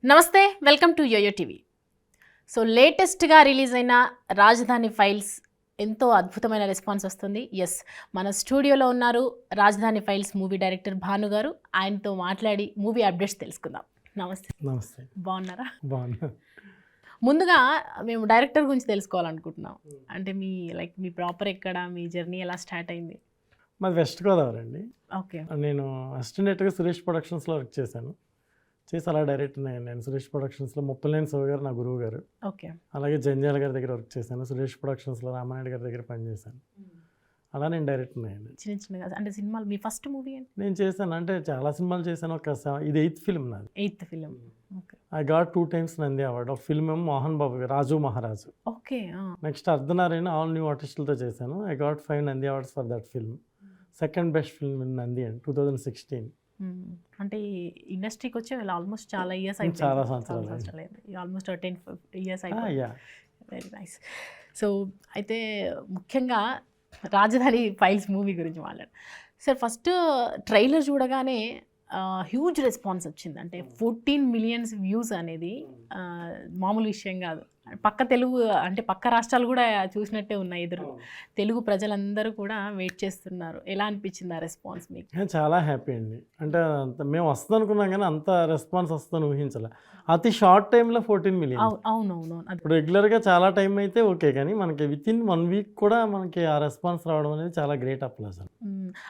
నమస్తే, welcome to YoYo TV. So లేటెస్ట్గా release అయిన రాజధాని ఫైల్స్ ఎంతో అద్భుతమైన రెస్పాన్స్ వస్తుంది. ఎస్, మన స్టూడియోలో ఉన్నారు రాజధాని ఫైల్స్ మూవీ డైరెక్టర్ భాను గారు. ఆయనతో మాట్లాడి మూవీ అప్డేట్స్ తెలుసుకుందాం. నమస్తే. నమస్తే. బాగున్నారా? బాగున్నా. ముందుగా మేము డైరెక్టర్ గురించి తెలుసుకోవాలనుకుంటున్నాం. అంటే మీ ప్రాపర్ ఎక్కడ, మీ జర్నీ ఎలా స్టార్ట్ అయింది? మాది వెస్ట్ గోదావరి అండి. ఓకే. నేను అసిస్టెంట్గా సురేష్ ప్రొడక్షన్స్లో వర్క్ చేశాను. చేసి అలా డైరెక్టర్ నేను సురేష్ ప్రొడక్షన్స్లో ముప్పలేని శివ గారు నా గురువు గారు. ఓకే. అలాగే జంజాల గారి దగ్గర వర్క్ చేశాను. సురేష్ ప్రొడక్షన్స్లో రామానాయుడు గారి దగ్గర పనిచేశాను. అలా నేను డైరెక్టర్ అయ్యాను. చిన్న చిన్నగా అంటే సినిమాలు. మీ ఫస్ట్ మూవీ ఏంటి? నేను చేశాను అంటే చాలా సినిమాలు చేశాను. ఇది 8th ఫిల్మ్ నాది. 8th film. Okay. I got 2 times Nandi award. ఒక ఫిల్మ్ ఏమో మోహన్ బాబు గారు రాజు మహారాజు. ఓకే. నెక్స్ట్ అర్ధనారాయణ ఆల్ న్యూ ఆర్టిస్టులతో చేశాను. I got 5 Nandi awards for that film. Second best film in Nandi and 2016. అంటే ఇండస్ట్రీకి వచ్చి ఆల్మోస్ట్ చాలా ఇయర్స్ అయిపోయింది. చాలా సంవత్సరాలు. ఆల్మోస్ట్ 10 years అయిపోయింది. యా. Very nice. సో అయితే ముఖ్యంగా రాజధాని ఫైల్స్ మూవీ గురించి మాట్లాడు సార్. ఫస్ట్ ట్రైలర్ చూడగానే హ్యూజ్ రెస్పాన్స్ వచ్చింది. అంటే 14 million వ్యూస్ అనేది మామూలు విషయం కాదు. పక్క తెలుగు అంటే పక్క రాష్ట్రాలు కూడా చూసినట్టే ఉన్నాయి. ఎదురు తెలుగు ప్రజలందరూ కూడా వెయిట్ చేస్తున్నారు. ఎలా అనిపించింది ఆ రెస్పాన్స్ మీకు? చాలా హ్యాపీ అండి. అంటే మేము వస్తుంది అనుకున్నాం కానీ అంత రెస్పాన్స్ వస్తుందని ఊహించలే. అతి షార్ట్ టైంలో 14 million. అవునవును. ఇప్పుడు రెగ్యులర్గా చాలా టైం అయితే ఓకే, కానీ మనకి వితిన్ 1 week కూడా మనకి ఆ రెస్పాన్స్ రావడం అనేది చాలా గ్రేట్ అప్లాజ్.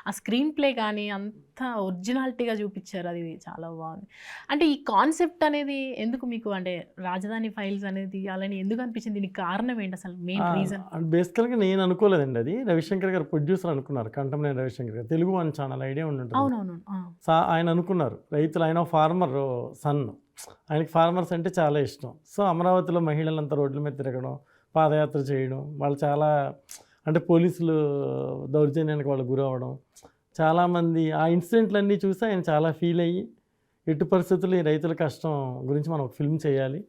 ఆ స్క్రీన్ ప్లే కానీ అంత ఒరిజినాలిటీగా చూపించారు. అది చాలా బాగుంది. అంటే ఈ కాన్సెప్ట్ అనేది ఎందుకు మీకు, అంటే రాజధాని ఫైల్స్ అనేది అలాని ఎందుకు అనిపించింది? దీనికి కారణం ఏంటి అసలు? మెయిన్ రీజన్ బేసికల్గా నేను అనుకోలేదండి. అది రవిశంకర్ గారు ప్రొడ్యూసర్ అనుకున్నారు. కంటమనేని రవిశంకర్ గారు తెలుగు వన్ ఛానల్ ఐడియా ఉంటుంది. అవునవును. ఆయన అనుకున్నారు రైతులు, ఆయన ఫార్మర్ సన్, ఆయనకి ఫార్మర్స్ అంటే చాలా ఇష్టం. సో అమరావతిలో మహిళలంతా రోడ్ల మీద తిరగడం, పాదయాత్ర చేయడం, వాళ్ళు చాలా అంటే పోలీసులు దౌర్జన్యానికి వాళ్ళు గురవడం, చాలామంది ఆ ఇన్సిడెంట్లన్నీ చూసి ఆయన చాలా ఫీల్ అయ్యి ఎట్టి పరిస్థితుల్లో ఈ రైతుల కష్టం గురించి మనం ఒక ఫిల్మ్ చేయాలి.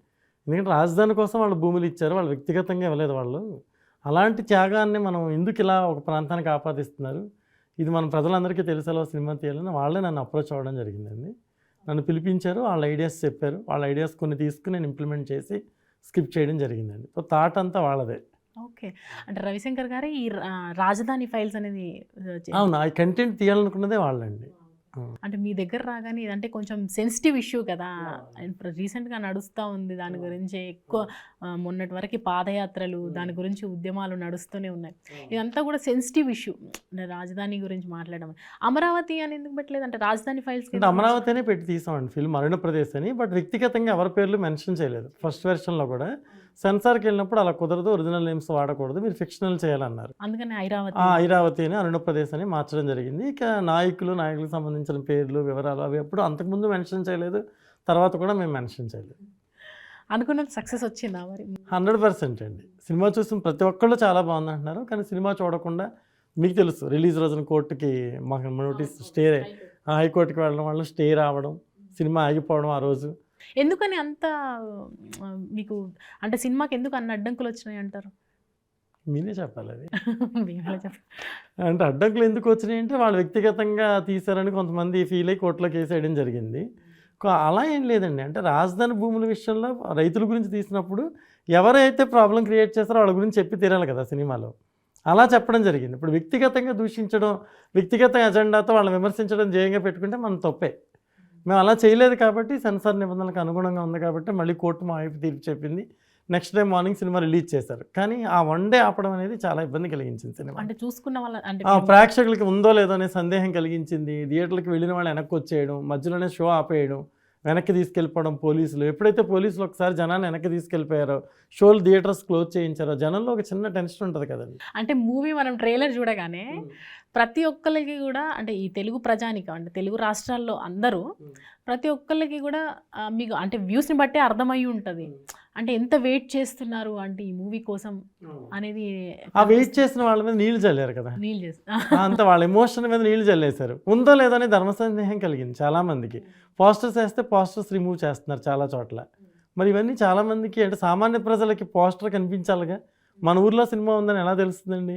ఎందుకంటే రాజధాని కోసం వాళ్ళు భూములు ఇచ్చారు, వాళ్ళు వ్యక్తిగతంగా ఇవ్వలేదు. వాళ్ళు అలాంటి త్యాగాన్ని మనం ఎందుకు ఇలా ఒక ప్రాంతానికి ఆపాదిస్తున్నారు, ఇది మన ప్రజలందరికీ తెలిసేలా సినిమా తీయాలని వాళ్ళే నన్ను అప్రోచ్ అవ్వడం జరిగిందండి. నన్ను పిలిపించారు, వాళ్ళ ఐడియాస్ చెప్పారు. వాళ్ళ ఐడియాస్ కొన్ని తీసుకుని నేను ఇంప్లిమెంట్ చేసి స్క్రిప్ట్ చేయడం జరిగిందండి. సో థాట్ అంతా వాళ్ళదే. ఓకే. అంటే రవిశంకర్ గారే ఈ రాజధాని ఫైల్స్ అనేది అవును, ఆ కంటెంట్ తీయాలనుకున్నదే వాళ్ళండి. అంటే మీ దగ్గర రాగానే ఇదంటే కొంచెం సెన్సిటివ్ ఇష్యూ కదా, రీసెంట్గా నడుస్తూ ఉంది దాని గురించి ఎక్కువ. మొన్నటి వరకు పాదయాత్రలు, దాని గురించి ఉద్యమాలు నడుస్తూనే ఉన్నాయి. ఇదంతా కూడా సెన్సిటివ్ ఇష్యూ. రాజధాని గురించి మాట్లాడడం. అమరావతి అని ఎందుకు పెట్టలేదు? అంటే రాజధాని ఫైల్స్ అంటే అమరావతి అనే పెట్టి తీసామండి ఫిల్మ్, అరుణప్రదేశ్ అని. బట్ వ్యక్తిగతంగా ఎవరి పేర్లు మెన్షన్ చేయలేదు. ఫస్ట్ వెర్షన్లో కూడా సెన్సార్కి వెళ్ళినప్పుడు అలా కుదరదు, ఒరిజినల్ నేమ్స్ వాడకూడదు, మీరు ఫిక్షనల్ చేయాలన్నారు. అందుకని ఐరావతి అని అరుణప్రదేశ్ అని మార్చడం జరిగింది. ఇక నాయకులకు సంబంధించిన పేర్లు వివరాలు అవి ఎప్పుడు అంతకుముందు మెన్షన్ చేయలేదు, తర్వాత కూడా మేము మెన్షన్ చేయలేదు. అనుకున్నది సక్సెస్ వచ్చిందా మరి? 100% అండి. సినిమా చూసిన ప్రతి ఒక్కళ్ళు చాలా బాగుంది అంటున్నారు. కానీ సినిమా చూడకుండా, మీకు తెలుసు రిలీజ్ రోజున కోర్టుకి మాకు నోటీస్ స్టే, హైకోర్టుకి వెళ్ళడం వల్ల స్టే రావడం, సినిమా ఆగిపోవడం ఆ రోజు. ఎందుకని అంత మీకు, అంటే సినిమాకి ఎందుకు అన్ని అడ్డంకులు వచ్చినాయి అంటారు? మీరే చెప్పాలి అది. అంటే అడ్డంకులు ఎందుకు వచ్చినాయి అంటే వాళ్ళు వ్యక్తిగతంగా తీశారని కొంతమంది ఫీల్ అయ్యి కోర్టులో కేసు వేయడం జరిగింది. అలా ఏం లేదండి. అంటే రాజధాని భూముల విషయంలో రైతుల గురించి తీసినప్పుడు ఎవరైతే ప్రాబ్లం క్రియేట్ చేస్తారో వాళ్ళ గురించి చెప్పి తీరాలి కదా సినిమాలో. అలా చెప్పడం జరిగింది. ఇప్పుడు వ్యక్తిగతంగా దూషించడం, వ్యక్తిగత ఎజెండాతో వాళ్ళని విమర్శించడం ధ్యేయంగా పెట్టుకుంటే మనం తప్పే. మేము అలా చేయలేదు కాబట్టి, సెన్సార్ నిబంధనలకు అనుగుణంగా ఉంది కాబట్టి మళ్ళీ కోర్టు మా వైపు తీర్పు చెప్పింది. Next day morning cinema release చేశారు. కానీ ఆ 1 day ఆపడం అనేది చాలా ఇబ్బంది కలిగించింది సినిమా. అంటే చూసుకున్న వాళ్ళ, అంటే ప్రేక్షకులకి ఉందో లేదో అనే సందేహం కలిగించింది. థియేటర్కి వెళ్ళిన వాళ్ళు వెనక్కి వచ్చేయడం, మధ్యలోనే షో ఆపేయడం, వెనక్కి తీసుకెళ్ళిపోవడం. పోలీసులు ఎప్పుడైతే పోలీసులు ఒకసారి జనాన్ని వెనక్కి తీసుకెళ్ళిపోయారో, షోలు థియేటర్స్ క్లోజ్ చేయించారో, జనంలో ఒక చిన్న టెన్షన్ ఉంటుంది కదండి. అంటే మూవీ మనం ట్రైలర్ చూడగానే ప్రతి ఒక్కరికి కూడా, అంటే ఈ తెలుగు ప్రజానికం, అంటే తెలుగు రాష్ట్రాల్లో అందరూ ప్రతి ఒక్కరికి కూడా మీకు అంటే వ్యూస్ని బట్టే అర్థమయ్యి ఉంటుంది. అంటే ఎంత వెయిట్ చేస్తున్నారు అంటే ఈ మూవీ కోసం అనేది. ఆ వెయిట్ చేసిన వాళ్ళ మీద నీళ్ళు చల్లారు కదా, నీళ్ళు చేసి అంత వాళ్ళ ఎమోషన్ మీద నీళ్ళు చల్లేశారు. ఉందో లేదో అని ధర్మ సందేహం కలిగింది చాలామందికి. పోస్టర్స్ వేస్తే పోస్టర్స్ రిమూవ్ చేస్తున్నారు చాలా చోట్ల. మరి ఇవన్నీ చాలామందికి, అంటే సామాన్య ప్రజలకి పోస్టర్ కనిపించాలిగా. మన ఊర్లో సినిమా ఉందని ఎలా తెలుస్తుందండి?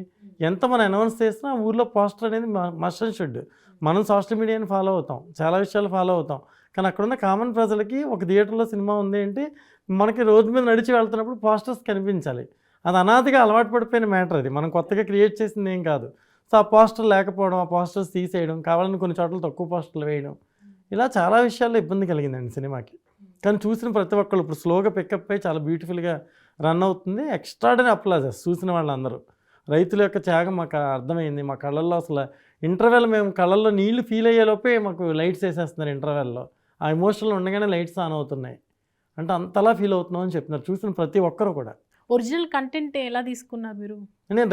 ఎంత మనం అనౌన్స్ చేసినా ఊర్లో పోస్టర్ అనేది మస్ట్ అండ్ షుడ్. మనం సోషల్ మీడియాని ఫాలో అవుతాం, చాలా విషయాలు ఫాలో అవుతాం, కానీ అక్కడున్న కామన్ ప్రజలకి ఒక థియేటర్లో సినిమా ఉంది అంటే మనకి రోడ్డు మీద నడిచి వెళ్తున్నప్పుడు పోస్టర్స్ కనిపించాలి. అది అనాదిగా అలవాటు పడిపోయిన మ్యాటర్, అది మనం కొత్తగా క్రియేట్ చేసింది ఏం కాదు. సో ఆ పోస్టర్ లేకపోవడం, ఆ పోస్టర్స్ తీసేయడం, కావాలని కొన్ని చోట్ల తక్కువ పోస్టర్లు వేయడం, ఇలా చాలా విషయాల్లో ఇబ్బంది కలిగిందండి సినిమాకి. కానీ చూసిన ప్రతి ఒక్కళ్ళు ఇప్పుడు స్లోగా పికప్ అయ్యి చాలా బ్యూటిఫుల్గా రన్ అవుతుంది. ఎక్స్ట్రాడనరీ అప్లాజెస్ చూసిన వాళ్ళందరూ. రైతుల యొక్క త్యాగం మాకు అర్థమైంది. మా కళ్ళల్లో అసలు ఇంటర్వెల్ మేము కళ్ళల్లో నీళ్లు ఫీల్ అయ్యేలోపే మాకు లైట్స్ వేసేస్తున్నారు ఇంటర్వెల్లో. ఆ ఎమోషన్లో ఉండగానే లైట్స్ ఆన్ అవుతున్నాయి. అంటే అంతలా ఫీల్ అవుతున్నాం అని చెప్తున్నారు చూసిన ప్రతి ఒక్కరు కూడా. ఒరిజినల్ కంటెంట్ ఎలా తీసుకున్నారు మీరు? నేను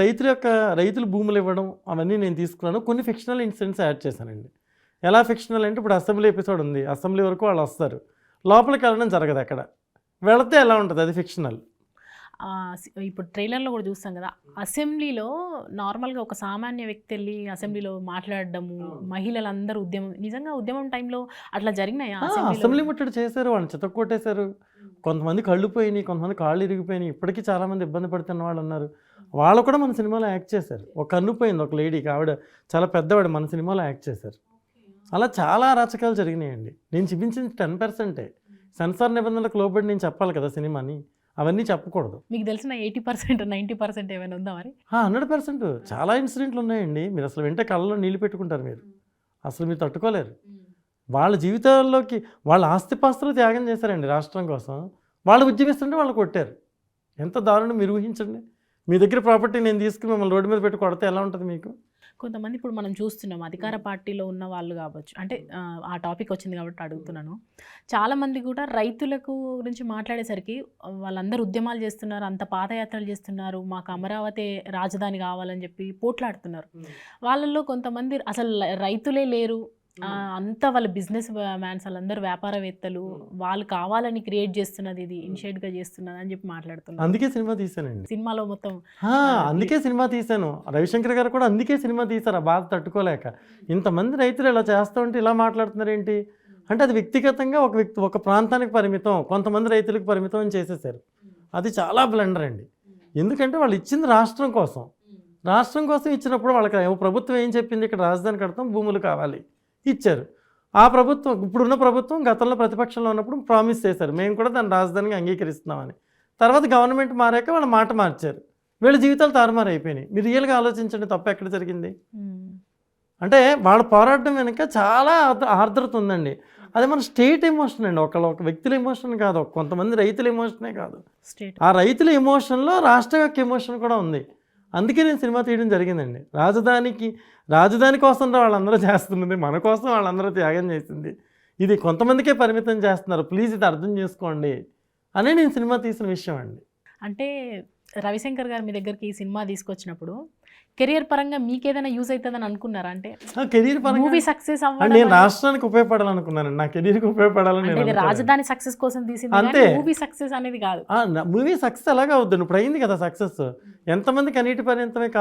రైతులు భూములు ఇవ్వడం అవన్నీ నేను తీసుకున్నాను. కొన్ని ఫిక్షనల్ ఇన్సిడెంట్స్ యాడ్ చేశానండి. ఎలా ఫిక్షనల్ అంటే ఇప్పుడు అసెంబ్లీ ఎపిసోడ్ ఉంది, అసెంబ్లీ వరకు వాళ్ళు వస్తారు, లోపలికి వెళ్ళడం జరగదు, అక్కడ వెళితే ఎలా ఉంటుంది అది ఫిక్షనల్. ఇప్పుడు ట్రైలర్లో కూడా చూస్తాం కదా, అసెంబ్లీలో నార్మల్గా ఒక సామాన్య వ్యక్తి వెళ్ళి అసెంబ్లీలో మాట్లాడడము, మహిళలందరూ నిజంగా ఉద్యమం టైంలో అట్లా జరిగినాయి. అసెంబ్లీ ముట్టడి చేశారు, వాళ్ళని చితక్కొట్టేశారు, కొంతమంది కళ్ళు పోయినాయి, కొంతమంది కాళ్ళు ఇరిగిపోయినాయి, ఇప్పటికీ చాలామంది ఇబ్బంది పడుతున్న వాళ్ళు ఉన్నారు. వాళ్ళు కూడా మన సినిమాలో యాక్ట్ చేశారు. ఒక కన్ను పోయింది ఒక లేడీకి, ఆవిడ చాలా పెద్దవాడు, మన సినిమాలో యాక్ట్ చేశారు. అలా చాలా అరాచకాలు జరిగినాయండి. నేను చూపించింది 10%. సెన్సార్ నిబంధనలకు లోబడి నేను చెప్పాలి కదా సినిమాని, అవన్నీ చెప్పకూడదు. మీకు తెలిసిన 80% 90% ఏమైనా ఉందా మరి? 100% చాలా ఇన్సిడెంట్లు ఉన్నాయండి. మీరు అసలు వెంట కళ్ళలో నీళ్ళు పెట్టుకుంటారు, మీరు తట్టుకోలేరు. వాళ్ళ జీవితాల్లోకి వాళ్ళ ఆస్తిపాస్తులు త్యాగం చేశారండి రాష్ట్రం కోసం. వాళ్ళు ఉద్యమిస్తుంటే వాళ్ళు కొట్టారు. ఎంత దారుణం మీరు ఊహించండి. మీ దగ్గర ప్రాపర్టీ నేను తీసుకుని మిమ్మల్ని రోడ్డు మీద పెట్టి కొడితే ఎలా ఉంటుంది మీకు? కొంతమంది ఇప్పుడు మనం చూస్తున్నాం అధికార పార్టీలో ఉన్న వాళ్ళు కావచ్చు, అంటే ఆ టాపిక్ వచ్చింది కాబట్టి అడుగుతున్నాను. చాలామంది కూడా రైతులకు గురించి మాట్లాడేసరికి వాళ్ళందరూ ఉద్యమాలు చేస్తున్నారు, అంత పాదయాత్రలు చేస్తున్నారు, మాకు అమరావతి రాజధాని కావాలని చెప్పి పోట్లాడుతున్నారు. వాళ్ళల్లో కొంతమంది అసలు రైతులే లేరు, అంతా వాళ్ళ బిజినెస్ మ్యాన్స్, వాళ్ళందరూ వ్యాపారవేత్తలు, వాళ్ళు కావాలని క్రియేట్ చేస్తున్నది, ఇది ఇనిషియేట్గా చేస్తున్నది అని చెప్పి మాట్లాడుతున్నారు. అందుకే సినిమా తీసానండి. సినిమాలో మొత్తం అందుకే సినిమా తీశాను. రవిశంకర్ గారు కూడా అందుకే సినిమా తీశారు, ఆ బాధ తట్టుకోలేక. ఇంతమంది రైతులు ఇలా చేస్తూ ఉంటే ఇలా మాట్లాడుతున్నారు ఏంటి అంటే, అది వ్యక్తిగతంగా ఒక ప్రాంతానికి పరిమితం, కొంతమంది రైతులకు పరిమితం అని చేసేసారు. అది చాలా బ్లండర్ అండి. ఎందుకంటే వాళ్ళు ఇచ్చింది రాష్ట్రం కోసం ఇచ్చినప్పుడు వాళ్ళకి ప్రభుత్వం ఏం చెప్పింది, ఇక్కడ రాజధాని కడతాం, భూములు కావాలి, ఇచ్చారు. ఆ ప్రభుత్వం, ఇప్పుడున్న ప్రభుత్వం గతంలో ప్రతిపక్షంలో ఉన్నప్పుడు ప్రామిస్ చేశారు, మేము కూడా దాన్ని రాజధానిగా అంగీకరిస్తున్నామని. తర్వాత గవర్నమెంట్ మారాక వాళ్ళ మాట మార్చారు, వీళ్ళ జీవితాలు తారుమారు అయిపోయినాయి. మీరు రియల్గా ఆలోచించండి, తప్పు ఎక్కడ జరిగింది అంటే వాళ్ళ పోరాటం వెనుక చాలా ఆర్ద్రత ఉందండి. అదే మన స్టేట్ ఎమోషన్ అండి, ఒక వ్యక్తుల ఎమోషన్ కాదు, కొంతమంది రైతుల ఎమోషనే కాదు, ఆ రైతుల ఎమోషన్లో రాష్ట్రం యొక్క ఎమోషన్ కూడా ఉంది. అందుకే నేను సినిమా తీయడం జరిగిందండి. రాజధాని కోసం వాళ్ళందరూ చేస్తున్నది, మన కోసం వాళ్ళందరూ త్యాగం చేసింది, ఇది కొంతమందికే పరిమితం చేస్తున్నారు, ప్లీజ్ ఇది అర్థం చేసుకోండి అనే నేను సినిమా తీసిన విషయం అండి. అంటే రవిశంకర్ గారు మీ దగ్గరికి ఈ సినిమా తీసుకొచ్చినప్పుడు కెరియర్ పరంగా మీకు ఏదైనా యూజ్ అవుతుందని అనుకున్నారా? అంటే కెరీర్ పరంగా మూవీ సక్సెస్ అవ్వాలి, నేను రాష్ట్రానికి ఉపయోగపడాలనుకున్నాను, నా కెరీర్కి ఉపయోగపడాలని. రాజధాని సక్సెస్ కోసం తీసింది అంతే, మూవీ సక్సెస్ అనేది కాదు. మూవీ సక్సెస్ ఎలాగా అవుతుంది, ఇప్పుడు అయింది కదా సక్సెస్. ఎంతమంది కనీటి పర్యంతమే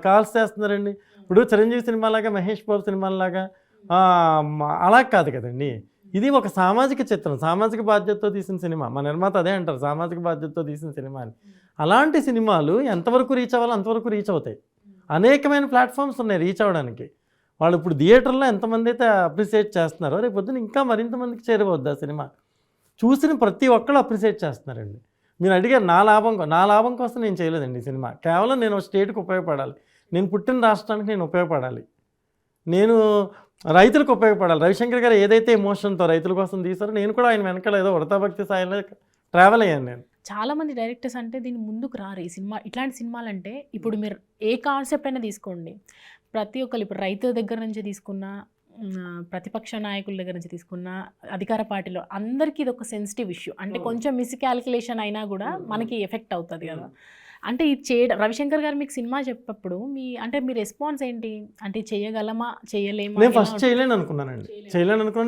కాల్స్ చేస్తున్నారండి. ఇప్పుడు చిరంజీవి సినిమాలాగా, మహేష్ బాబు సినిమాలాగా అలా కాదు కదండి. ఇది ఒక సామాజిక చిత్రం, సామాజిక బాధ్యతతో తీసిన సినిమా. మా నిర్మాత అదే అంటారు, సామాజిక బాధ్యతతో తీసిన సినిమా అని. అలాంటి సినిమాలు ఎంతవరకు రీచ్ అవ్వాలో అంతవరకు రీచ్ అవుతాయి. అనేకమైన ప్లాట్ఫామ్స్ ఉన్నాయి రీచ్ అవ్వడానికి. వాళ్ళు ఇప్పుడు థియేటర్లో ఎంతమంది అయితే అప్రిషియేట్ చేస్తున్నారో, రేపు పొద్దున ఇంకా మరింత మందికి చేరవద్దు ఆ సినిమా. చూసిన ప్రతి ఒక్కళ్ళు అప్రిషియేట్ చేస్తున్నారండి. మీరు అడిగారు నా లాభం కోసం నేను చేయలేదండి ఈ సినిమా. కేవలం నేను స్టేట్కి ఉపయోగపడాలి, నేను పుట్టిన రాష్ట్రానికి నేను ఉపయోగపడాలి, నేను రైతులకు ఉపయోగపడాలి. రవిశంకర్ గారు ఏదైతే ఎమోషన్తో రైతుల కోసం తీశారో, నేను కూడా ఆయన వెనకాల ఏదో వృతాభక్తి స్థాయిలో ట్రావెల్ అయ్యాను నేను. చాలామంది డైరెక్టర్స్ అంటే దీన్ని ముందుకు రారు. ఈ సినిమా ఇట్లాంటి సినిమాలు అంటే, ఇప్పుడు మీరు ఏ కాన్సెప్ట్ అయినా తీసుకోండి, ప్రతి ఒక్కరు ఇప్పుడు రైతు దగ్గర నుంచి తీసుకున్న, ప్రతిపక్ష నాయకుల దగ్గర నుంచి తీసుకున్న, అధికార పార్టీలో అందరికీ ఇది ఒక సెన్సిటివ్ ఇష్యూ. అంటే కొంచెం మిస్కాల్కులేషన్ అయినా కూడా మనకి ఎఫెక్ట్ అవుతుంది కదా. అంటే ఇది రవిశంకర్ గారు మీకు సినిమా చెప్పప్పుడు మీ రెస్పాన్స్ ఏంటి? అంటే చేయగలమా, చేయలేమా? నేను ఫస్ట్ చేయలేను అనుకున్నానండి.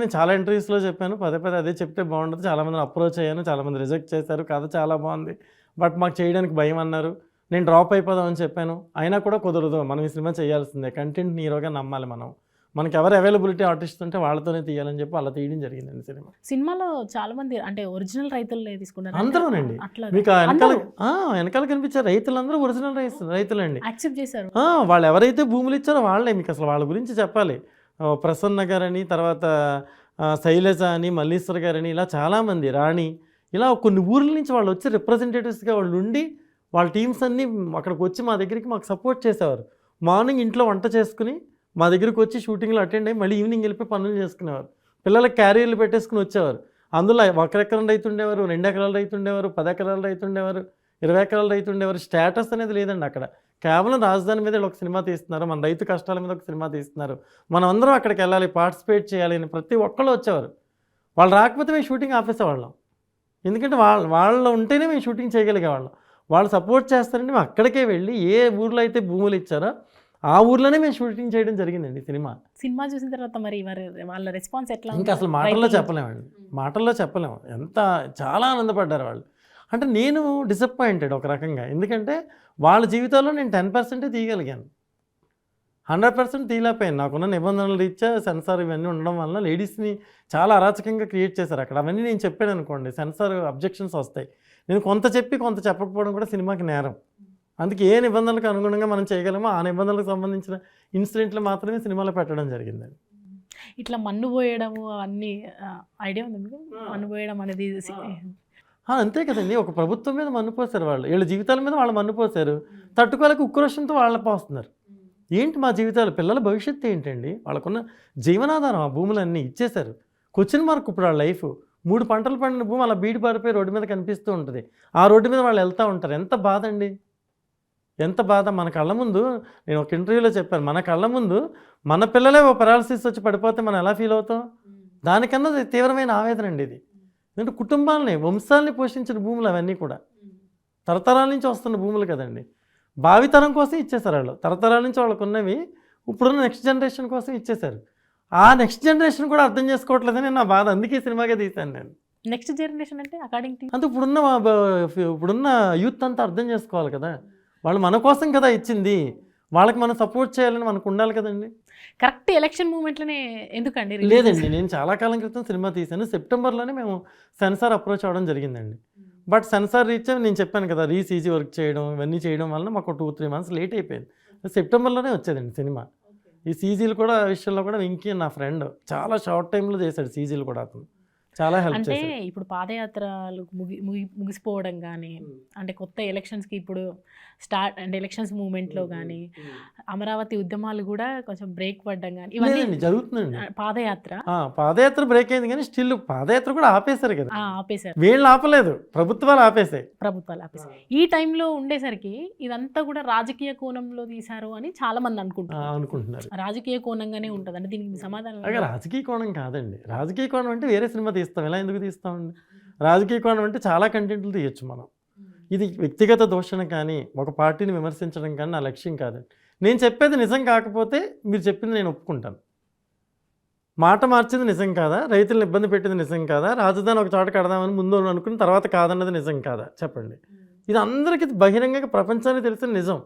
నేను చాలా ఇంటర్వ్యూస్లో చెప్పాను, పదే అదే చెప్తే బాగుంటుంది. చాలామంది అప్రోచ్ అయ్యాను, చాలామంది రిజెక్ట్ చేశారు, కథ చాలా బాగుంది, బట్ మాకు చేయడానికి భయం అన్నారు. నేను డ్రాప్ అయిపోదామని చెప్పాను, అయినా కూడా కుదరదు, మనం ఈ సినిమా చేయాల్సిందే, కంటెంట్ హీరోగా నమ్మాలి మనం, మనకి ఎవరు అవైలబిలిటీ ఆర్టిస్ట్ ఉంటే వాళ్ళతోనే తీయాలని చెప్పి అలా తీయడం జరిగిందండి సినిమా. సినిమాలో చాలా మంది అంటే ఒరిజినల్ రైతులే తీసుకున్నారు అందరూనండి. అట్లా మీకు వెనకాల కనిపించే రైతులందరూ ఒరిజినల్ రైతులండి. యాక్సెప్ట్ చేశారు. వాళ్ళు ఎవరైతే భూములు ఇచ్చారో వాళ్ళే. మీకు అసలు వాళ్ళ గురించి చెప్పాలి. ప్రసన్న గారని, తర్వాత శైలజ అని, మల్లీశ్వర్ గారని, ఇలా చాలామంది, రాణి, ఇలా కొన్ని ఊర్ల నుంచి వాళ్ళు వచ్చి రిప్రజెంటేటివ్స్గా వాళ్ళు ఉండి వాళ్ళ టీమ్స్ అన్నీ అక్కడికి వచ్చి మా దగ్గరికి మాకు సపోర్ట్ చేసేవారు. మార్నింగ్ ఇంట్లో వంట చేసుకుని మా దగ్గరికి వచ్చి షూటింగ్లో అటెండ్ అయ్యి మళ్ళీ ఈవినింగ్ వెళ్ళిపోయి పనులు చేసుకునేవారు. పిల్లలకి క్యారియర్లు పెట్టేసుకుని వచ్చేవారు. అందులో 1 ఎకరం రైతు ఉండేవారు, 2 ఎకరాల రైతు ఉండేవారు, 10 ఎకరాల రైతు ఉండేవారు, 20 ఎకరాల రైతు ఉండేవారు. స్టేటస్ అనేది లేదండి అక్కడ. కేవలం రాజధాని మీద ఒక సినిమా తీస్తున్నారు, మన రైతు కష్టాల మీద ఒక సినిమా తీస్తున్నారు, మనం అందరం అక్కడికి వెళ్ళాలి, పార్టిసిపేట్ చేయాలి అని ప్రతి ఒక్కళ్ళు వచ్చేవారు. వాళ్ళు రాకపోతే మేము షూటింగ్ ఆపేసేవాళ్ళం. ఎందుకంటే వాళ్ళు ఉంటేనే మేము షూటింగ్ చేయగలిగేవాళ్ళం. వాళ్ళు సపోర్ట్ చేస్తారంటే మేము అక్కడికే వెళ్ళి ఏ ఊర్లో అయితే భూములు ఇచ్చారో ఆ ఊర్లోనే మేము షూటింగ్ చేయడం జరిగిందండి సినిమా చూసిన తర్వాత మరి వాళ్ళ రెస్పాన్స్ ఎట్లా? ఇంకా అసలు మాటల్లో చెప్పలేమండి, మాటల్లో చెప్పలేము. చాలా ఆనందపడ్డారు వాళ్ళు. అంటే నేను డిసప్పాయింటెడ్ ఒక రకంగా. ఎందుకంటే వాళ్ళ జీవితాల్లో నేను 10% తీయగలిగాను, 100% తీయలేకపోయాను. నాకున్న నిబంధనలు రీత్యా సెన్సార్ ఇవన్నీ ఉండడం వల్ల లేడీస్ని చాలా అరాచకంగా క్రియేట్ చేశారు అక్కడ. అవన్నీ నేను చెప్పాను అనుకోండి, సెన్సార్ అబ్జెక్షన్స్ వస్తాయి. నేను కొంత చెప్పి కొంత చెప్పకపోవడం కూడా సినిమాకి నేరం. అందుకే ఏ నిబంధనలకు అనుగుణంగా మనం చేయగలమో ఆ నిబంధనలకు సంబంధించిన ఇన్సిడెంట్లు మాత్రమే సినిమాలో పెట్టడం జరిగిందండి. ఇట్లా మన్ను పోయడము అవన్నీ ఐడియా ఉంది మీకు? మన్ను పోయడం అనేది అంతే కదండి. ఒక ప్రభుత్వం మీద మన్ను పోసారు వాళ్ళు, వీళ్ళ జీవితాల మీద వాళ్ళు మన్ను పోసారు. తట్టుకోలేక ఉక్రోషంతో వాళ్ళ పోస్తున్నారు. ఏంటి మా జీవితాలు, పిల్లల భవిష్యత్తు ఏంటండి? వాళ్ళకున్న జీవనాధారం ఆ భూములన్నీ ఇచ్చేశారు. క్వశ్చన్ మార్క్ ఇప్పుడు వాళ్ళ లైఫ్. 3 పంటలు పండిన భూమి అలా బీడి పారిపోయి రోడ్డు మీద కనిపిస్తూ ఉంటుంది. ఆ రోడ్డు మీద వాళ్ళు వెళ్తూ ఉంటారు. ఎంత బాధ అండి, ఎంత బాధ. మన కళ్ళ ముందు, నేను ఒక ఇంటర్వ్యూలో చెప్పాను, మన కళ్ళ ముందు మన పిల్లలే ఓ పెరాలసిస్ వచ్చి పడిపోతే మనం ఎలా ఫీల్ అవుతాం? దానికన్నా తీవ్రమైన ఆవేదన అండి ఇది. ఎందుకంటే కుటుంబాలని, వంశాలని పోషించిన భూములు అవన్నీ కూడా తరతరాల నుంచి వస్తున్న భూములు కదండి. భావితరం కోసం ఇచ్చేశారు వాళ్ళు. తరతరాల నుంచి వాళ్ళకు ఉన్నవి ఇప్పుడున్న నెక్స్ట్ జనరేషన్ కోసం ఇచ్చేశారు. ఆ నెక్స్ట్ జనరేషన్ కూడా అర్థం చేసుకోవట్లేదని నా బాధ. అందుకే సినిమాగా తీశాను నేను. నెక్స్ట్ జనరేషన్ అంటే అకార్డింగ్ టు అంటే ఇప్పుడున్న యూత్ అంతా అర్థం చేసుకోవాలి కదా. వాళ్ళు మన కోసం కదా ఇచ్చింది, వాళ్ళకి మనం సపోర్ట్ చేయాలని మనకు ఉండాలి కదండి. కరెక్ట్ ఎలక్షన్ మూమెంట్లోనే ఎందుకండి? లేదండి, నేను చాలా కాలం క్రితం సినిమా తీశాను. సెప్టెంబర్లోనే మేము సెన్సార్ అప్రోచ్ అవ్వడం జరిగిందండి. బట్ సెన్సార్ రీచ్ నేను చెప్పాను కదా, రీసీజీ వర్క్ చేయడం ఇవన్నీ చేయడం వల్ల మాకు 2-3 months లేట్ అయిపోయింది. సెప్టెంబర్లోనే వచ్చేదండి సినిమా. ఈ సీజీలు కూడా విషయంలో కూడా వెంకీ నా ఫ్రెండ్ చాలా షార్ట్ టైంలో చేశాడు సీజీలు కూడా. అతను చాలా హెల్ప్ చేశాడు. అంటే ఇప్పుడు పాదయాత్రలు ముగిసిపోవడం కానీ, అంటే కొత్త ఎలక్షన్స్కి ఇప్పుడు స్టార్ట్ అంటే ఎలక్షన్స్ మూమెంట్లో కానీ, అమరావతి ఉద్యమాలు కూడా కొంచెం బ్రేక్ పడ్డం కానీ ఇవన్నీ జరుగుతుందండి. పాదయాత్ర బ్రేక్ అయింది కానీ స్టిల్ పాదయాత్ర కూడా ఆపేశారు కదా. ఆపేశారు. వీళ్ళు ఆపలేదు, ప్రభుత్వాలు ఆపేశాయి. ఈ టైంలో ఉండేసరికి ఇదంతా కూడా రాజకీయ కోణంలో తీశారు అని చాలా మంది అనుకుంటున్నారు. రాజకీయ కోణంగానే ఉంటుంది అంటే దీనికి సమాధానం? రాజకీయ కోణం కాదండి. రాజకీయ కోణం అంటే వేరే సినిమా తీస్తాం, ఇలా ఎందుకు తీస్తామండి? రాజకీయ కోణం అంటే చాలా కంటెంట్లు తీయచ్చు మనం. ఇది వ్యక్తిగత దూషణ కానీ ఒక పార్టీని విమర్శించడం కానీ నా లక్ష్యం కాదండి. నేను చెప్పేది నిజం కాకపోతే మీరు చెప్పింది నేను ఒప్పుకుంటాను. మాట మార్చింది నిజం కాదా? రైతులను ఇబ్బంది పెట్టింది నిజం కాదా? రాజధాని ఒక చోట కడదామని ముందు అనుకున్న తర్వాత కాదన్నది నిజం కాదా? చెప్పండి. ఇది అందరికీ బహిరంగంగా ప్రపంచానికి తెలిసిన నిజం.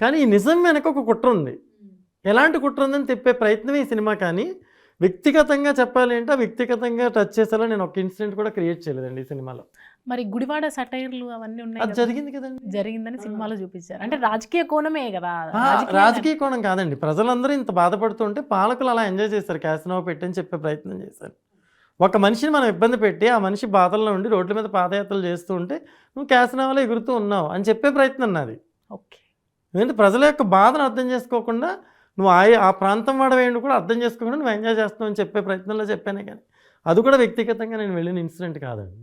కానీ ఈ నిజం వెనక ఒక కుట్ర ఉంది. ఎలాంటి కుట్ర ఉందని చెప్పే ప్రయత్నమే ఈ సినిమా. కానీ వ్యక్తిగతంగా చెప్పాలి అంటే వ్యక్తిగతంగా టచ్ చేసేలా నేను ఒక ఇన్సిడెంట్ కూడా క్రియేట్ చేయలేదండి ఈ సినిమాలో. మరి గుడివాడ సటైర్లు అవన్నీ ఉన్నాయి, అది జరిగింది కదండి. జరిగిందని సినిమాలో చూపించారు. అంటే రాజకీయ కోణమే కదా. రాజకీయ కోణం కాదండి. ప్రజలందరూ ఇంత బాధపడుతుంటే పాలకులు అలా ఎంజాయ్ చేశారు, క్యాసినో పెట్టని చెప్పే ప్రయత్నం చేశారు. ఒక మనిషిని మనం ఇబ్బంది పెట్టి ఆ మనిషి బాధల్లో ఉండి రోడ్ల మీద పాదయాత్రలు చేస్తూ ఉంటే నువ్వు క్యాసినోలో ఎగురుతూ ఉన్నావు అని చెప్పే ప్రయత్నం నాది. ఓకే. ఎందుకంటే ప్రజల యొక్క బాధను అర్థం చేసుకోకుండా నువ్వు ఆ ప్రాంతం వాడవేయండి కూడా అర్థం చేసుకోకుండా నువ్వు ఎంజాయ్ చేస్తున్నావు అని చెప్పే ప్రయత్నంలో చెప్పానే. కానీ అది కూడా వ్యక్తిగతంగా నేను వెళ్ళిన ఇన్సిడెంట్ కాదండి.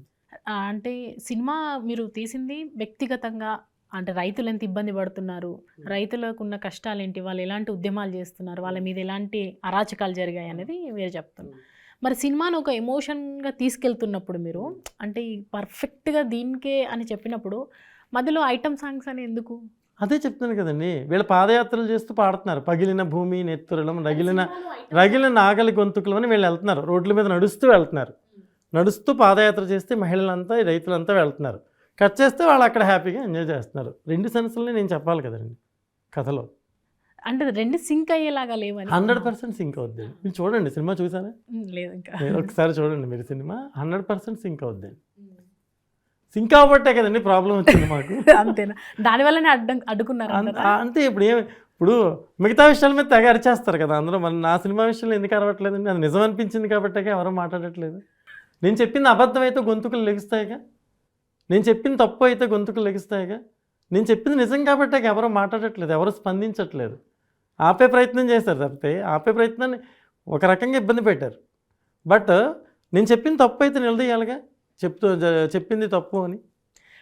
అంటే సినిమా మీరు తీసింది వ్యక్తిగతంగా, అంటే రైతులు ఎంత ఇబ్బంది పడుతున్నారు, రైతులకు ఉన్న కష్టాలు ఏంటి, వాళ్ళు ఎలాంటి ఉద్యమాలు చేస్తున్నారు, వాళ్ళ మీద ఎలాంటి అరాచకాలు జరిగాయి అనేది మీరు చెప్తున్నారు. మరి సినిమాను ఒక ఎమోషన్గా తీసుకెళ్తున్నప్పుడు మీరు అంటే పర్ఫెక్ట్గా దీనికే అని చెప్పినప్పుడు మధ్యలో ఐటమ్ సాంగ్స్ అని ఎందుకు? అదే చెప్తాను కదండి. వీళ్ళు పాదయాత్రలు చేస్తూ పాడుతున్నారు. పగిలిన భూమి నెత్తురలం రగిలిన నాగలి గొంతుకులు అని వీళ్ళు వెళ్తున్నారు, రోడ్ల మీద నడుస్తూ వెళ్తున్నారు. నడుస్తూ పాదయాత్ర చేస్తే మహిళలంతా రైతులంతా వెళ్తున్నారు. కట్ చేస్తే వాళ్ళు అక్కడ హ్యాపీగా ఎంజాయ్ చేస్తున్నారు. 2 సెన్స్లని నేను చెప్పాలి కదండి కథలో. అంటే రెండు సింక్ అయ్యేలాగా లేవని 100% సింక్ అవుద్ది. మీరు చూడండి సినిమా చూసారా? లేదు ఇంకా. మీరు ఒకసారి చూడండి మీరు సినిమా 100% సింక్ అవుద్ది. సింక్ అవ్వబట్టే కదండి ప్రాబ్లం వచ్చింది మాకు. అంతేనా? దానివల్లనే అడ్డుకున్నారు. అంటే ఇప్పుడు మిగతా విషయాల మీద తెగ అరిచేస్తారు కదా అందరూ. మరి నా సినిమా విషయంలో ఎందుకు అరవట్లేదండి? అది నిజం అనిపించింది కాబట్టే ఎవరో మాట్లాడట్లేదు. నేను చెప్పింది అబద్ధం అయితే గొంతుకులు లెగుస్తాయిగా, నేను చెప్పింది తప్పు అయితే గొంతుకులు లెగుస్తాయిగా. నేను చెప్పింది నిజం కాబట్టే ఎవరో మాట్లాడట్లేదు, ఎవరు స్పందించట్లేదు. ఆపే ప్రయత్నం చేశారు తప్పితే ఆపే ప్రయత్నాన్ని ఒక రకంగా ఇబ్బంది పెట్టారు. బట్ నేను చెప్పింది తప్పు అయితే నిలదీయాలిగా, చెప్పింది తప్పు అని.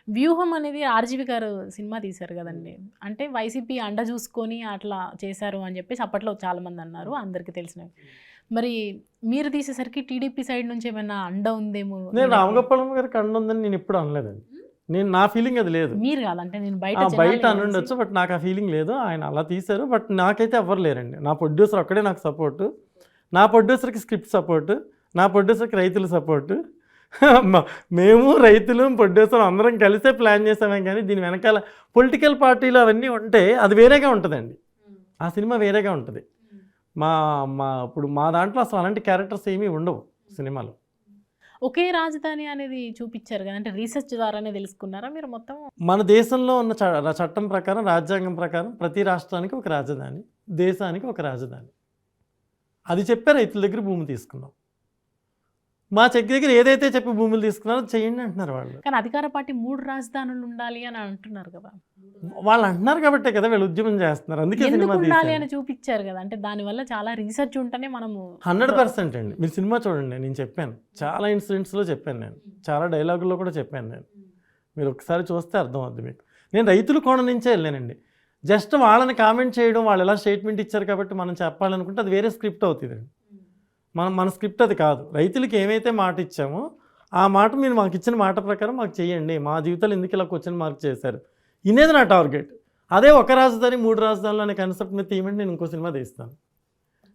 వ్యూహం అనేది ఆర్జీవి గారు సినిమా తీశారు కదండి. అంటే వైసీపీ అండ చూసుకొని అట్లా చేశారు అని చెప్పేసి అప్పట్లో చాలామంది అన్నారు, అందరికీ తెలిసినవి. మరి మీరు తీసేసరికి టీడీపీ సైడ్ నుంచి ఏమైనా అండ ఉందేమో? నేను రామగోపాలం గారికి అండ ఉందని నేను ఎప్పుడు అనలేదండి. నా ఫీలింగ్ అది లేదు. మీరు కాదంటే నేను బయట అనుండొచ్చు, బట్ నాకు ఆ ఫీలింగ్ లేదు. ఆయన అలా తీశారు, బట్ నాకైతే ఎవ్వరు లేరండి. నా ప్రొడ్యూసర్ ఒక్కడే నాకు సపోర్టు. నా ప్రొడ్యూసర్కి స్క్రిప్ట్ సపోర్టు, నా ప్రొడ్యూసర్కి రైతుల సపోర్టు. మేము రైతులు ప్రొడ్యూసర్ అందరం కలిసే ప్లాన్ చేసామే. కానీ దీని వెనకాల పొలిటికల్ పార్టీలు అవన్నీ ఉంటే అది వేరేగా ఉంటుందండి. ఆ సినిమా వేరేగా ఉంటుంది. ఇప్పుడు మా దాంట్లో అసలు అలాంటి క్యారెక్టర్స్ ఏమీ ఉండవు సినిమాలో. ఒకే రాజధాని అనేది చూపించారు కదా, అంటే రీసెర్చ్ ద్వారానే తెలుసుకున్నారా మీరు మొత్తం? మన దేశంలో ఉన్న చట్టం ప్రకారం, రాజ్యాంగం ప్రకారం ప్రతి రాష్ట్రానికి ఒక రాజధాని, దేశానికి ఒక రాజధాని. అది చెప్పే రైతుల దగ్గర భూమి తీసుకున్నాం. మా చెక్ దగ్గర ఏదైతే చెప్పి భూములు తీసుకున్నారో చేయండి అంటున్నారు వాళ్ళు. కానీ అధికార పార్టీ 3 రాజధానులు ఉండాలి అని అంటున్నారు కదా. వాళ్ళు అంటున్నారు కాబట్టే కదా వీళ్ళు ఉద్యమం చేస్తున్నారు. అందుకే సినిమా ఉండాలి అని చూపించారు కదా. అంటే దానివల్ల చాలా రీసెర్చ్ ఉంటేనే మనము 100% అండి. మీరు సినిమా చూడండి, నేను చెప్పాను చాలా ఇన్సిడెంట్స్లో చెప్పాను, నేను చాలా డైలాగుల్లో కూడా చెప్పాను. మీరు ఒకసారి చూస్తే అర్థం అవుద్ది మీకు. నేను రైతుల కోణం నుంచే వెళ్ళానండి. జస్ట్ వాళ్ళని కామెంట్ చేయడం, వాళ్ళు ఎలా స్టేట్మెంట్ ఇచ్చారు కాబట్టి మనం చెప్పాలనుకుంటే అది వేరే స్క్రిప్ట్ అవుతుందండి. మన స్క్రిప్ట్ అది కాదు. రైతులకి ఏమైతే మాట ఇచ్చామో ఆ మాట మీరు మాకు ఇచ్చిన మాట ప్రకారం మాకు చేయండి, మా జీవితాలు ఎందుకు ఇలా క్వశ్చన్ మార్క్ చేశారు, ఇనేది నా టార్గెట్. అదే ఒక రాజధాని 3 రాజధానులు అనే కాన్సెప్ట్ మీద తీయమంటే నేను ఇంకో సినిమా తీస్తాను.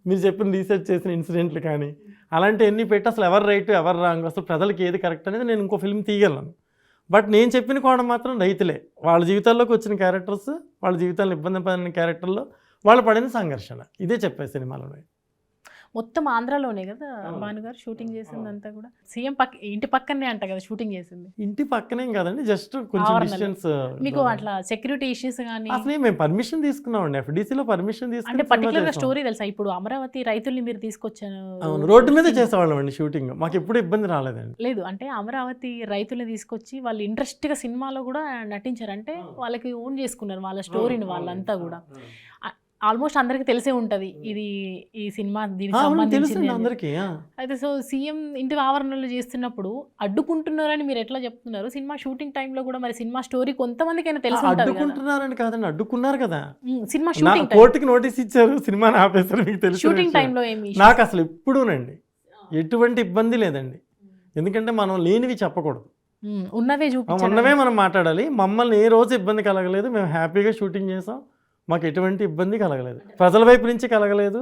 మీరు చెప్పిన రీసెర్చ్ చేసిన ఇన్సిడెంట్లు కానీ అలాంటివన్నీ పెట్టి అసలు ఎవరు రైట్ ఎవరు రాంగ్, అసలు ప్రజలకి ఏది కరెక్ట్ అనేది నేను ఇంకో ఫిల్మ్ తీయగలను. బట్ నేను చెప్పిన కోణం మాత్రం రైతులే, వాళ్ళ జీవితాల్లోకి వచ్చిన క్యారెక్టర్స్, వాళ్ళ జీవితాలను ఇబ్బంది పడిన క్యారెక్టర్లో వాళ్ళు పడిన సంఘర్షణ, ఇదే చెప్పే సినిమాలో. మొత్తం ఆంధ్రాలోనే కదా భానుగారు షూటింగ్ చేసింది అంతా కూడా. సీఎం ఇంటి పక్కనే అంట కదా షూటింగ్ చేసింది. ఇంటి పక్కనేం కదండి, జస్ట్ కొంచెం డిస్టెన్స్. మీకు అట్లా సెక్యూరిటీ ఇష్యూస్ కానీ? అసలు మేము పర్మిషన్ తీసుకున్నామండి, FDCలో పర్మిషన్ తీసుకుని. అంటే పర్టికులర్ స్టోరీ తెలుసా? ఇప్పుడు అమరావతి రైతుల్ని మీరు తీసుకొచ్చాను, రోడ్డు మీద చేసేవాళ్ళం అండి షూటింగ్, మాకు ఎప్పుడు ఇబ్బంది రాలేదండి. లేదు అంటే అమరావతి రైతుల్ని తీసుకొచ్చి వాళ్ళు ఇంట్రెస్ట్గా సినిమాలో కూడా నటించారు. అంటే వాళ్ళకి ఓన్ చేసుకున్నారు వాళ్ళ స్టోరీని వాళ్ళంతా కూడా. ఆల్మోస్ట్ అందరికి తెలిసే ఉంటది ఇది ఈ సినిమా దీనికి సంబంధించింది అందరికీ. అయితే సో సీఎం ఇంటి ఆవరణలో చేస్తున్నప్పుడు అడ్డుకుంటున్నారని మీరు ఎట్లా చెప్తున్నారు? సినిమా షూటింగ్ టైంలో కూడా మరి సినిమా స్టోరీ కొంతమందికైనా తెలిసి ఉంటుంది. అడ్డుకుంటున్నారని కాదండి, అడ్డుకున్నారు కదా. సినిమా షూటింగ్ కోర్టుకి నోటీస్ ఇచ్చారు, సినిమాని ఆపేశారు. మీకు తెలుసు షూటింగ్ టైంలో ఏమి? నాకు అసలు ఎప్పుడూనండి ఎటువంటి ఇబ్బంది లేదండి. ఎందుకంటే మనం లేనివి చెప్పకూడదు, ఉన్నవే మనం మాట్లాడాలి. మమ్మల్ని ఏ రోజు ఇబ్బంది కలగలేదు, మేము హ్యాపీగా షూటింగ్ చేసాం, మాకు ఎటువంటి ఇబ్బంది కలగలేదు. ప్రజల వైపు నుంచి కలగలేదు,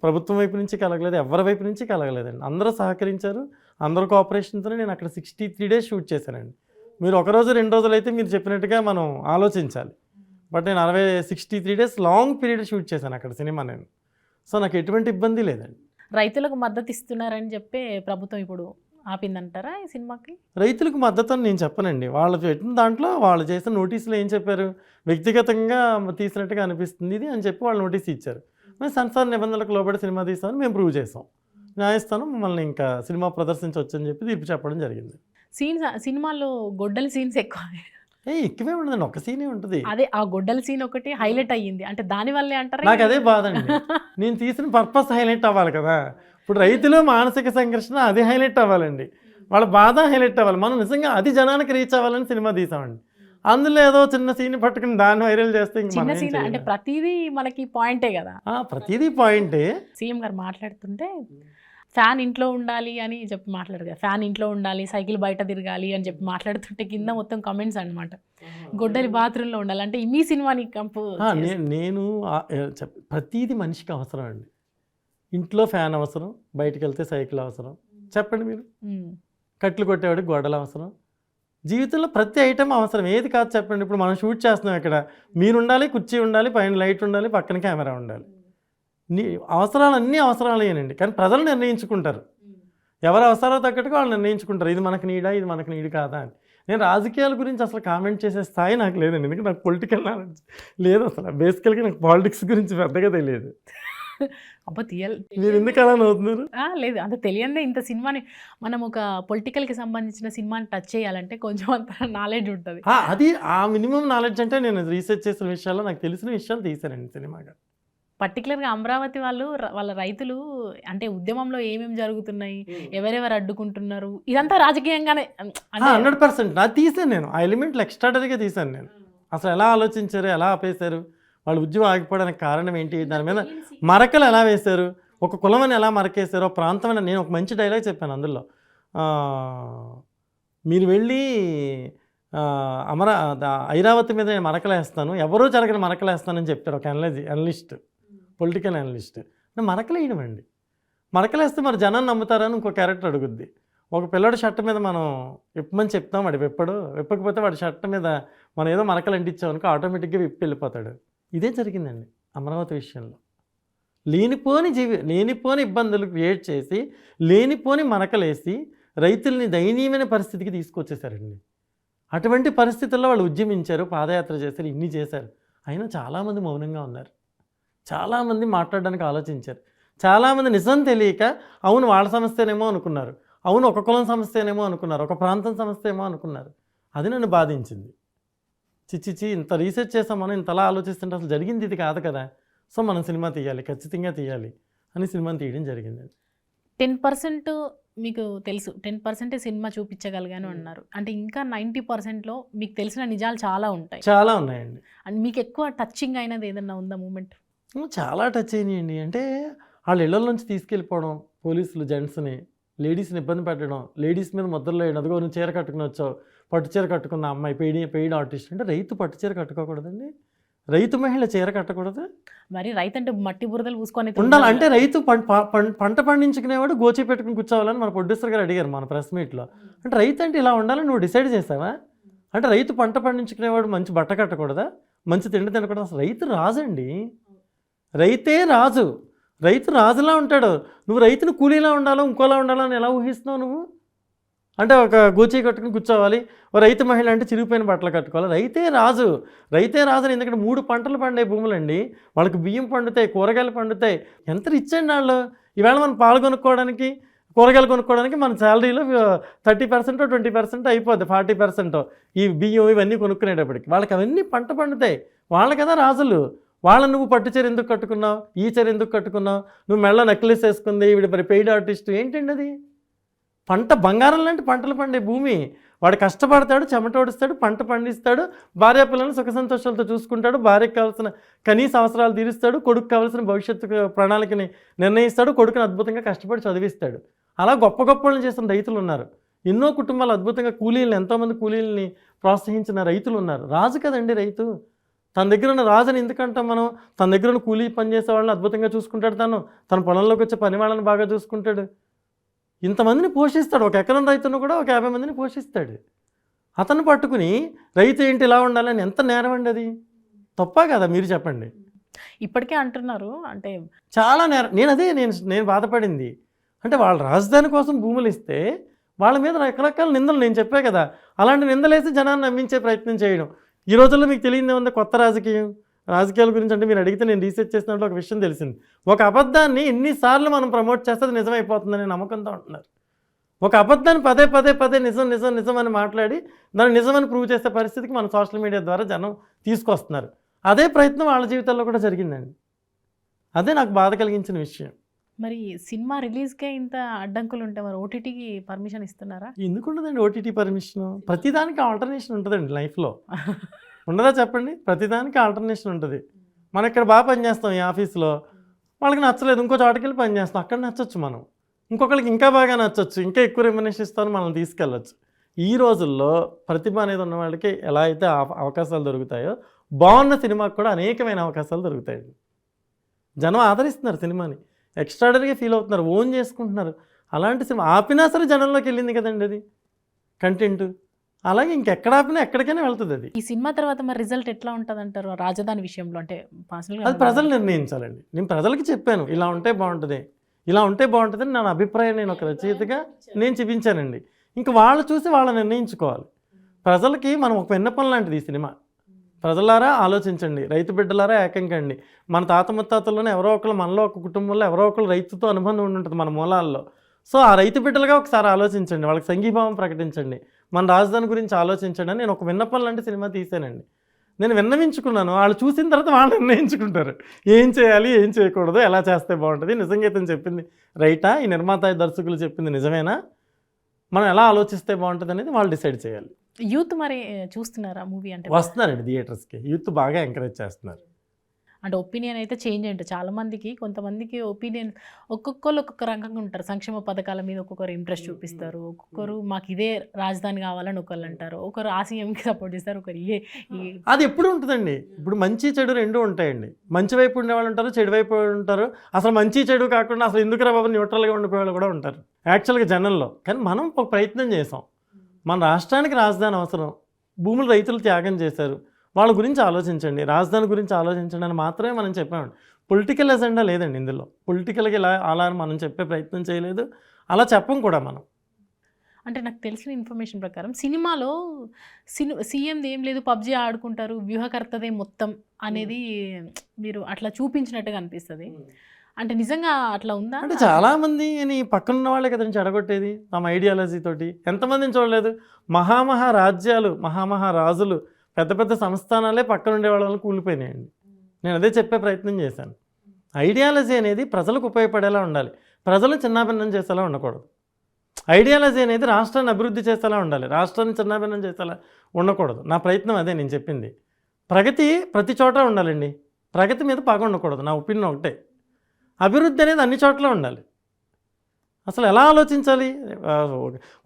ప్రభుత్వం వైపు నుంచి కలగలేదు, ఎవరి వైపు నుంచి కలగలేదండి. అందరూ సహకరించారు, అందరూ కోఆపరేషన్తోనే నేను అక్కడ 63 days షూట్ చేశానండి. మీరు ఒకరోజు 2 రోజులు అయితే మీరు చెప్పినట్టుగా మనం ఆలోచించాలి. బట్ నేను 63 days లాంగ్ పీరియడ్ షూట్ చేశాను అక్కడ సినిమా నేను. సో నాకు ఎటువంటి ఇబ్బంది లేదండి. రైతులకు మద్దతు ఇస్తున్నారని చెప్పి ప్రభుత్వం ఇప్పుడు ఆపిందంటారా ఈ సినిమాకి? రైతులకు మద్దతు అని నేను చెప్పనండి. వాళ్ళు పెట్టిన దాంట్లో వాళ్ళు చేసిన నోటీసులో ఏం చెప్పారు, వ్యక్తిగతంగా తీసినట్టుగా అనిపిస్తుంది ఇది అని చెప్పి వాళ్ళు నోటీస్ ఇచ్చారు. మేము సెన్సార్ నిబంధనలకు లోబడి సినిమా తీస్తామని మేము ప్రూవ్ చేసాం. న్యాయస్థానం మమ్మల్ని ఇంకా సినిమా ప్రదర్శించవచ్చు అని చెప్పి తీర్పు చెప్పడం జరిగింది. సినిమాలో గొడ్డల సీన్స్ ఎక్కువే ఉండదండి, ఒక సీనే ఉంటుంది. అదే ఆ గొడ్డల సీన్ ఒకటి హైలైట్ అయ్యింది, అంటే దానివల్లే అంటారు. నాకు అదే బాధ అండి, నేను తీసిన పర్పస్ హైలైట్ అవ్వాలి కదా. ఇప్పుడు రైతులు మానసిక సంఘర్షణ అది హైలైట్ అవ్వాలండి, వాళ్ళ బాధ హైలైట్ అవ్వాలి. మనం నిజంగా అది జనానికి రీచ్ అవ్వాలని సినిమా తీసామండి. అందులో ఏదో చిన్న సీన్ పట్టుకుని దాన్ని వైరల్ చేస్తే అంటే ప్రతిదీ మనకి పాయింటే కదా. ప్రతిదీ పాయింటే. సీఎం గారు మాట్లాడుతుంటే ఫ్యాన్ ఇంట్లో ఉండాలి అని చెప్పి మాట్లాడదు, ఫ్యాన్ ఇంట్లో ఉండాలి, సైకిల్ బయట తిరగాలి అని చెప్పి మాట్లాడుతుంటే కింద మొత్తం కామెంట్స్ అనమాట, గొడ్డలి బాత్రూంలో ఉండాలి. అంటే మీ సినిమాని నేను ప్రతిదీ మనిషికి అవసరం అండి. ఇంట్లో ఫ్యాన్ అవసరం, బయటకు వెళ్తే సైకిల్ అవసరం. చెప్పండి మీరు, కట్లు కొట్టేవాడికి గొడ్డలు అవసరం, జీవితంలో ప్రతి ఐటెం అవసరం. ఏది కాదు చెప్పండి. ఇప్పుడు మనం షూట్ చేస్తున్నాం ఇక్కడ, మీరు ఉండాలి, కుర్చీ ఉండాలి, పైన లైట్ ఉండాలి, పక్కన కెమెరా ఉండాలి. అవసరాలన్నీ అవసరాలేనండి. కానీ ప్రజలు నిర్ణయించుకుంటారు. ఎవరు అవసరాలు తగ్గట్టుగా వాళ్ళు నిర్ణయించుకుంటారు. ఇది మనకు నీడా, ఇది మనకు నీడు కాదా అని. నేను రాజకీయాల గురించి అసలు కామెంట్ చేసే స్థాయి నాకు లేదండి. ఎందుకంటే నాకు పొలిటికల్ నాలెడ్జ్ లేదు అసలు. బేసికల్గా నాకు పాలిటిక్స్ గురించి పెద్దగా తెలియదు. అబ్బా మీరు ఎందుకు అలా నవ్వుతున్నారు? లేదు అంత తెలియదే. ఇంత సినిమాని మనం ఒక పొలిటికల్కి సంబంధించిన సినిమాని టచ్ చేయాలంటే కొంచెం అంత నాలెడ్జ్ ఉంటుంది. అది ఆ మినిమం నాలెడ్జ్ అంటే నేను రీసెర్చ్ చేసిన విషయాల్లో నాకు తెలిసిన విషయాలు తీశానండి సినిమాగా. పర్టికులర్గా అమరావతి వాళ్ళ రైతులు అంటే ఉద్యమంలో ఏమేమి జరుగుతున్నాయి, ఎవరెవరు అడ్డుకుంటున్నారు, ఇదంతా రాజకీయంగానే 100% నాకు తీసాను నేను. ఆ ఎలిమెంట్లు ఎక్స్ట్రాడరీగా తీశాను నేను. అసలు ఎలా ఆలోచించారు, ఎలా ఆపేశారు, వాళ్ళు ఉద్యమం ఆగిపోవడానికి కారణం ఏంటి, దాని మీద మరకలు ఎలా వేశారు, ఒక కులమని ఎలా మరకేశారు, ఒక ప్రాంతం అని. నేను ఒక మంచి డైలాగ్ చెప్పాను అందులో. మీరు వెళ్ళి ఐరావతి మీద నేను మరకలేస్తాను, ఎవరూ జరగని మరకలేస్తానని చెప్పారు ఒక అనలిస్ట్, పొలిటికల్ అనలిస్ట్. మరకలేయడం అండి. మరకలేస్తే మరి జనాన్ని నమ్ముతారని ఇంకో క్యారెక్టర్ అడుగుద్ది. ఒక పిల్లడు షర్ట్ మీద మనం విప్పమని చెప్తాం, వాడు విప్పకపోతే వాడి షర్ట్ మీద మనం ఏదో మరకలు అంటించామనుకో ఆటోమేటిక్గా విప్పి వెళ్ళిపోతాడు. ఇదే జరిగిందండి అమరావతి విషయంలో. లేనిపోని ఇబ్బందులు క్రియేట్ చేసి, లేనిపోని మరకలేసి రైతుల్ని దయనీయమైన పరిస్థితికి తీసుకొచ్చేసారండి. అటువంటి పరిస్థితుల్లో వాళ్ళు ఉద్యమించారు, పాదయాత్ర చేశారు, ఇన్ని చేశారు. అయినా చాలామంది మౌనంగా ఉన్నారు. చాలామంది మాట్లాడడానికి ఆలోచించారు. చాలామంది నిజం తెలియక అవును వాళ్ళ సమస్యనేమో అనుకున్నారు, అవును ఒక కులం సమస్యనేమో అనుకున్నారు, ఒక ప్రాంతం సమస్య ఏమో అనుకున్నారు. అది నన్ను బాధించింది. చిచ్చిచి ఇంత రీసెర్చ్ చేసాం మనం, ఇంతలా ఆలోచిస్తుంటే అసలు జరిగింది ఇది కాదు కదా, సో మనం సినిమా తీయాలి, ఖచ్చితంగా తీయాలి అని సినిమాని తీయడం జరిగింది. 10% మీకు తెలుసు, 10% సినిమా చూపించగలిగాను అన్నారు. అంటే ఇంకా 90%లో మీకు తెలిసిన నిజాలు చాలా ఉంటాయి. చాలా ఉన్నాయండి. అండ్ మీకు ఎక్కువ టచింగ్ అయినది ఏదన్నా ఉందా మూమెంట్? చాలా టచ్ అయినాయండి. అంటే వాళ్ళ ఇళ్ళ నుంచి తీసుకెళ్ళిపోవడం, పోలీసులు జెంట్స్ని, లేడీస్ని ఇబ్బంది పెట్టడం, లేడీస్ మీద ముద్రలు వేయడం. అదిగో నువ్వు చీర కట్టుకుని వచ్చావు, పట్టు చీర కట్టుకున్న అమ్మాయి పెయిడ్ ఆర్టిస్ట్. అంటే రైతు పట్టు చీర కట్టుకోకూడదండి, రైతు మహిళ చీర కట్టకూడదు. మరి రైతు అంటే మట్టి బురదలు పూసుకొని ఉండాలి. అంటే రైతు పంట పండించుకునేవాడు గోచి పెట్టుకుని కూర్చోవాలని మన ప్రొడ్యూసర్ గారు అడిగారు మన ప్రెస్ మీట్లో. అంటే రైతు అంటే ఇలా ఉండాలని నువ్వు డిసైడ్ చేసావా? అంటే రైతు పంట పండించుకునేవాడు మంచి బట్ట కట్టకూడదా, మంచి తిండి తినకూడదు? అసలు రైతు రాజండి, రైతే రాజు. రైతు రాజులా ఉంటాడు. నువ్వు రైతును కూలీలా ఉండాలో ఇంకోలా ఉండాలో అని ఎలా ఊహిస్తున్నావు నువ్వు? అంటే ఒక గోచి కట్టుకుని కూర్చోవాలి, ఓ రైతు మహిళ అంటే చిరిగిపోయిన బట్టలు కట్టుకోవాలి. రైతే రాజు. రైతే రాజు. ఎందుకంటే 3 పంటలు పండే భూములండి, వాళ్ళకి బియ్యం పండుతాయి, కూరగాయలు పండుతాయి. ఎంత రిచ్ అండి వాళ్ళు. ఈవేళ మనం పాలు కొనుక్కోవడానికి, కూరగాయలు కొనుక్కోవడానికి మన శాలరీలో 30% 20% అయిపోద్ది, 40% ఈ బియ్యం ఇవన్నీ కొనుక్కునేటప్పటికి. వాళ్ళకి అవన్నీ పంట పండుతాయి. వాళ్ళ కదా రాజులు. వాళ్ళని నువ్వు పట్టు చీర ఎందుకు కట్టుకున్నావు, ఈ చీర ఎందుకు కట్టుకున్నావు, నువ్వు మెళ్ళ నెక్లెస్ వేసుకుంది, వీడి మరి పెయిడ్ ఆర్టిస్ట్ ఏంటండి అది? పంట బంగారం లాంటి పంటలు పండే భూమి. వాడు కష్టపడతాడు, చెమటోడుస్తాడు, పంట పండిస్తాడు, భార్య పిల్లలను సుఖ సంతోషాలతో చూసుకుంటాడు, భార్యకు కావాల్సిన కనీస అవసరాలు తీరుస్తాడు, కొడుకు కావాల్సిన భవిష్యత్తు ప్రణాళికని నిర్ణయిస్తాడు, కొడుకుని అద్భుతంగా కష్టపడి చదివిస్తాడు. అలా గొప్ప గొప్పలను చేసిన రైతులు ఉన్నారు. ఎన్నో కుటుంబాలు అద్భుతంగా కూలీలను, ఎంతోమంది కూలీలని ప్రోత్సహించిన రైతులు ఉన్నారు. రాజు కదండి రైతు. తన దగ్గర ఉన్న రాజుని ఎందుకంటాం మనం? తన దగ్గర ఉన్న కూలీ పనిచేసే వాళ్ళని అద్భుతంగా చూసుకుంటాడు, తన పొలంలోకి వచ్చే పని వాళ్ళని బాగా చూసుకుంటాడు, ఇంతమందిని పోషిస్తాడు. ఒక ఎకరం రైతును కూడా ఒక 50 మందిని పోషిస్తాడు. అతను పట్టుకుని రైతు ఏంటి ఇలా ఉండాలని ఎంత నేరం అండి అది? తప్పా కదా మీరు చెప్పండి. ఇప్పటికే అంటున్నారు అంటే చాలా నేరం. నేను బాధపడింది అంటే వాళ్ళ రాజధాని కోసం భూములు ఇస్తే వాళ్ళ మీద రకరకాల నిందలు నేను చెప్పే కదా, అలాంటి నిందలేసి జనాన్ని నమ్మించే ప్రయత్నం చేయడం. ఈ రోజుల్లో మీకు తెలియదే ఉంది కొత్త రాజకీయాల గురించి. అంటే మీరు అడిగితే నేను రీసెర్చ్ చేసినప్పుడు ఒక విషయం తెలిసింది. ఒక అబద్ధాన్ని ఎన్నిసార్లు మనం ప్రమోట్ చేస్తే అది నిజమైపోతుందని నమ్మకంతో ఉంటున్నారు. ఒక అబద్ధాన్ని పదే నిజం అని మాట్లాడి దాన్ని నిజమని ప్రూవ్ చేసే పరిస్థితికి మన సోషల్ మీడియా ద్వారా జనం తీసుకొస్తున్నారు. అదే ప్రయత్నం వాళ్ళ జీవితాల్లో కూడా జరిగిందండి. అదే నాకు బాధ కలిగించిన విషయం. మరి సినిమా రిలీజ్కే ఇంత అడ్డంకులు ఉంటే మరి ఓటీటీకి పర్మిషన్ ఇస్తున్నారా? ఎందుకు ఉండదండి ఓటీటీ పర్మిషన్? ప్రతిదానికి ఆల్టర్నేషన్ ఉంటుందండి లైఫ్లో. ఉండదా చెప్పండి? ప్రతిదానికి ఆల్టర్నేషన్ ఉంటుంది. మనం ఇక్కడ బాగా పనిచేస్తాం ఈ ఆఫీస్లో, వాళ్ళకి నచ్చలేదు ఇంకో చోటకి వెళ్ళి పనిచేస్తాం, అక్కడ నచ్చచ్చు. మనం ఇంకొకరికి ఇంకా బాగా నచ్చచ్చు, ఇంకా ఎక్కువ రెమ్యునరేషన్ ఇస్తాను, మనల్ని తీసుకెళ్ళచ్చు. ఈ రోజుల్లో ప్రతిభ అనేది ఉన్న వాళ్ళకి ఎలా అయితే అవకాశాలు దొరుకుతాయో, బాగున్న సినిమాకి కూడా అనేకమైన అవకాశాలు దొరుకుతాయండి. జనం ఆదరిస్తున్నారు సినిమాని, ఎక్స్ట్రాడనరీగా ఫీల్ అవుతున్నారు, ఓన్ చేసుకుంటున్నారు. అలాంటి సినిమా ఆపినా సరే జనంలోకి వెళ్ళింది కదండి అది కంటెంట్. అలాగే ఇంకెక్కడ ఆపినా ఎక్కడికైనా వెళ్తుంది అది. ఈ సినిమా తర్వాత మరి రిజల్ట్ ఎట్లా ఉంటుంది అంటారు రాజధాని విషయంలో? అంటే అది పర్సనల్గా ప్రజలు నిర్ణయించాలండి. నేను ప్రజలకి చెప్పాను ఇలా ఉంటే బాగుంటుంది, ఇలా ఉంటే బాగుంటుందని నా అభిప్రాయం నేను ఒక రచయితగా నేను చూపించానండి. ఇంకా వాళ్ళు చూసి వాళ్ళు నిర్ణయించుకోవాలి. ప్రజలకి మనం ఒక విన్నపం లాంటిది ఈ సినిమా. ప్రజలారా ఆలోచించండి, రైతు బిడ్డలారా ఏకంకండి. మన తాత ముత్తాతల్లోనే ఎవరో ఒకరు, మనలో ఒక కుటుంబంలో ఎవరో ఒకరు రైతుతో అనుబంధం ఉండి ఉంటుంది మన మూలాల్లో. సో ఆ రైతు బిడ్డలుగా ఒకసారి ఆలోచించండి, వాళ్ళకి సంఘీభావం ప్రకటించండి, మన రాజధాని గురించి ఆలోచించండి అని నేను ఒక విన్నపం లాంటి సినిమా తీసానండి. నేను విన్నవించుకున్నాను, వాళ్ళు చూసిన తర్వాత వాళ్ళు నిర్ణయించుకుంటారు ఏం చేయాలి, ఏం చేయకూడదు, ఎలా చేస్తే బాగుంటుంది, నిజంగా ఇతను చెప్పింది రైటా, ఈ నిర్మాత దర్శకులు చెప్పింది నిజమేనా, మనం ఎలా ఆలోచిస్తే బాగుంటుంది అనేది వాళ్ళు డిసైడ్ చేయాలి. యూత్ మరి చూస్తున్నారా మూవీ? అంటే వస్తున్నారండి థియేటర్స్కి, యూత్ బాగా ఎంకరేజ్ చేస్తున్నారు. అంటే ఒపీనియన్ అయితే చేంజ్ అయ్యింది చాలామందికి. కొంతమందికి ఒపీనియన్ ఒక్కొక్కరు ఒక్కొక్క రకంగా ఉంటారు. సంక్షేమ పథకాల మీద ఒక్కొక్కరు ఇంట్రెస్ట్ చూపిస్తారు, ఒక్కొక్కరు మాకు ఇదే రాజధాని కావాలని ఒకళ్ళు అంటారు, ఒకరు ఆ సీఎంకి సపోర్ట్ చేస్తారు, ఒకరు అది ఎప్పుడు ఉంటుందండి. ఇప్పుడు మంచి చెడు రెండు ఉంటాయండి. మంచి వైపు ఉండేవాళ్ళు ఉంటారు, చెడు వైపు ఉంటారు. అసలు మంచి చెడు కాకుండా అసలు ఎందుకురా బాబు న్యూట్రల్గా ఉండిపోయేవాళ్ళు కూడా ఉంటారు యాక్చువల్గా జనంలో. కానీ మనం ఒక ప్రయత్నం చేసాం, మన రాష్ట్రానికి రాజధాని అవసరం, భూములు రైతులు త్యాగం చేశారు, వాళ్ళ గురించి ఆలోచించండి, రాజధాని గురించి ఆలోచించండి అని మాత్రమే మనం చెప్పామండి. పొలిటికల్ ఎజెండా లేదండి ఇందులో. పొలిటికల్గా ఇలా అలా అని మనం చెప్పే ప్రయత్నం చేయలేదు, అలా చెప్పం కూడా మనం. అంటే నాకు తెలిసిన ఇన్ఫర్మేషన్ ప్రకారం సినిమాలో సీఎంది ఏం లేదు, పబ్జీ ఆడుకుంటారు, వ్యూహకర్తదే మొత్తం అనేది మీరు అట్లా చూపించినట్టుగా అనిపిస్తుంది. అంటే నిజంగా అట్లా ఉందా? అంటే చాలామంది పక్కనున్న వాళ్ళే కదండి చెడగొట్టేది తమ ఐడియాలజీ తోటి. ఎంతమందిని చూడలేదు, మహామహా రాజ్యాలు, మహామహా రాజులు, పెద్ద పెద్ద సంస్థానాలే పక్కన ఉండే వాళ్ళని కూలిపోయినాయండి. నేను అదే చెప్పే ప్రయత్నం చేశాను. ఐడియాలజీ అనేది ప్రజలకు ఉపయోగపడేలా ఉండాలి, ప్రజలను చిన్నాభిన్నం చేసేలా ఉండకూడదు. ఐడియాలజీ అనేది రాష్ట్రాన్ని అభివృద్ధి చేసేలా ఉండాలి, రాష్ట్రాన్ని చిన్నాభిన్నం చేసేలా ఉండకూడదు. నా ప్రయత్నం అదే నేను చెప్పింది. ప్రగతి ప్రతి చోట ఉండాలండి, ప్రగతి మీద పగ ఉండకూడదు. నా ఒపీనియన్ ఒకటే. అభివృద్ధి అనేది అన్ని చోట్ల ఉండాలి. అసలు ఎలా ఆలోచించాలి?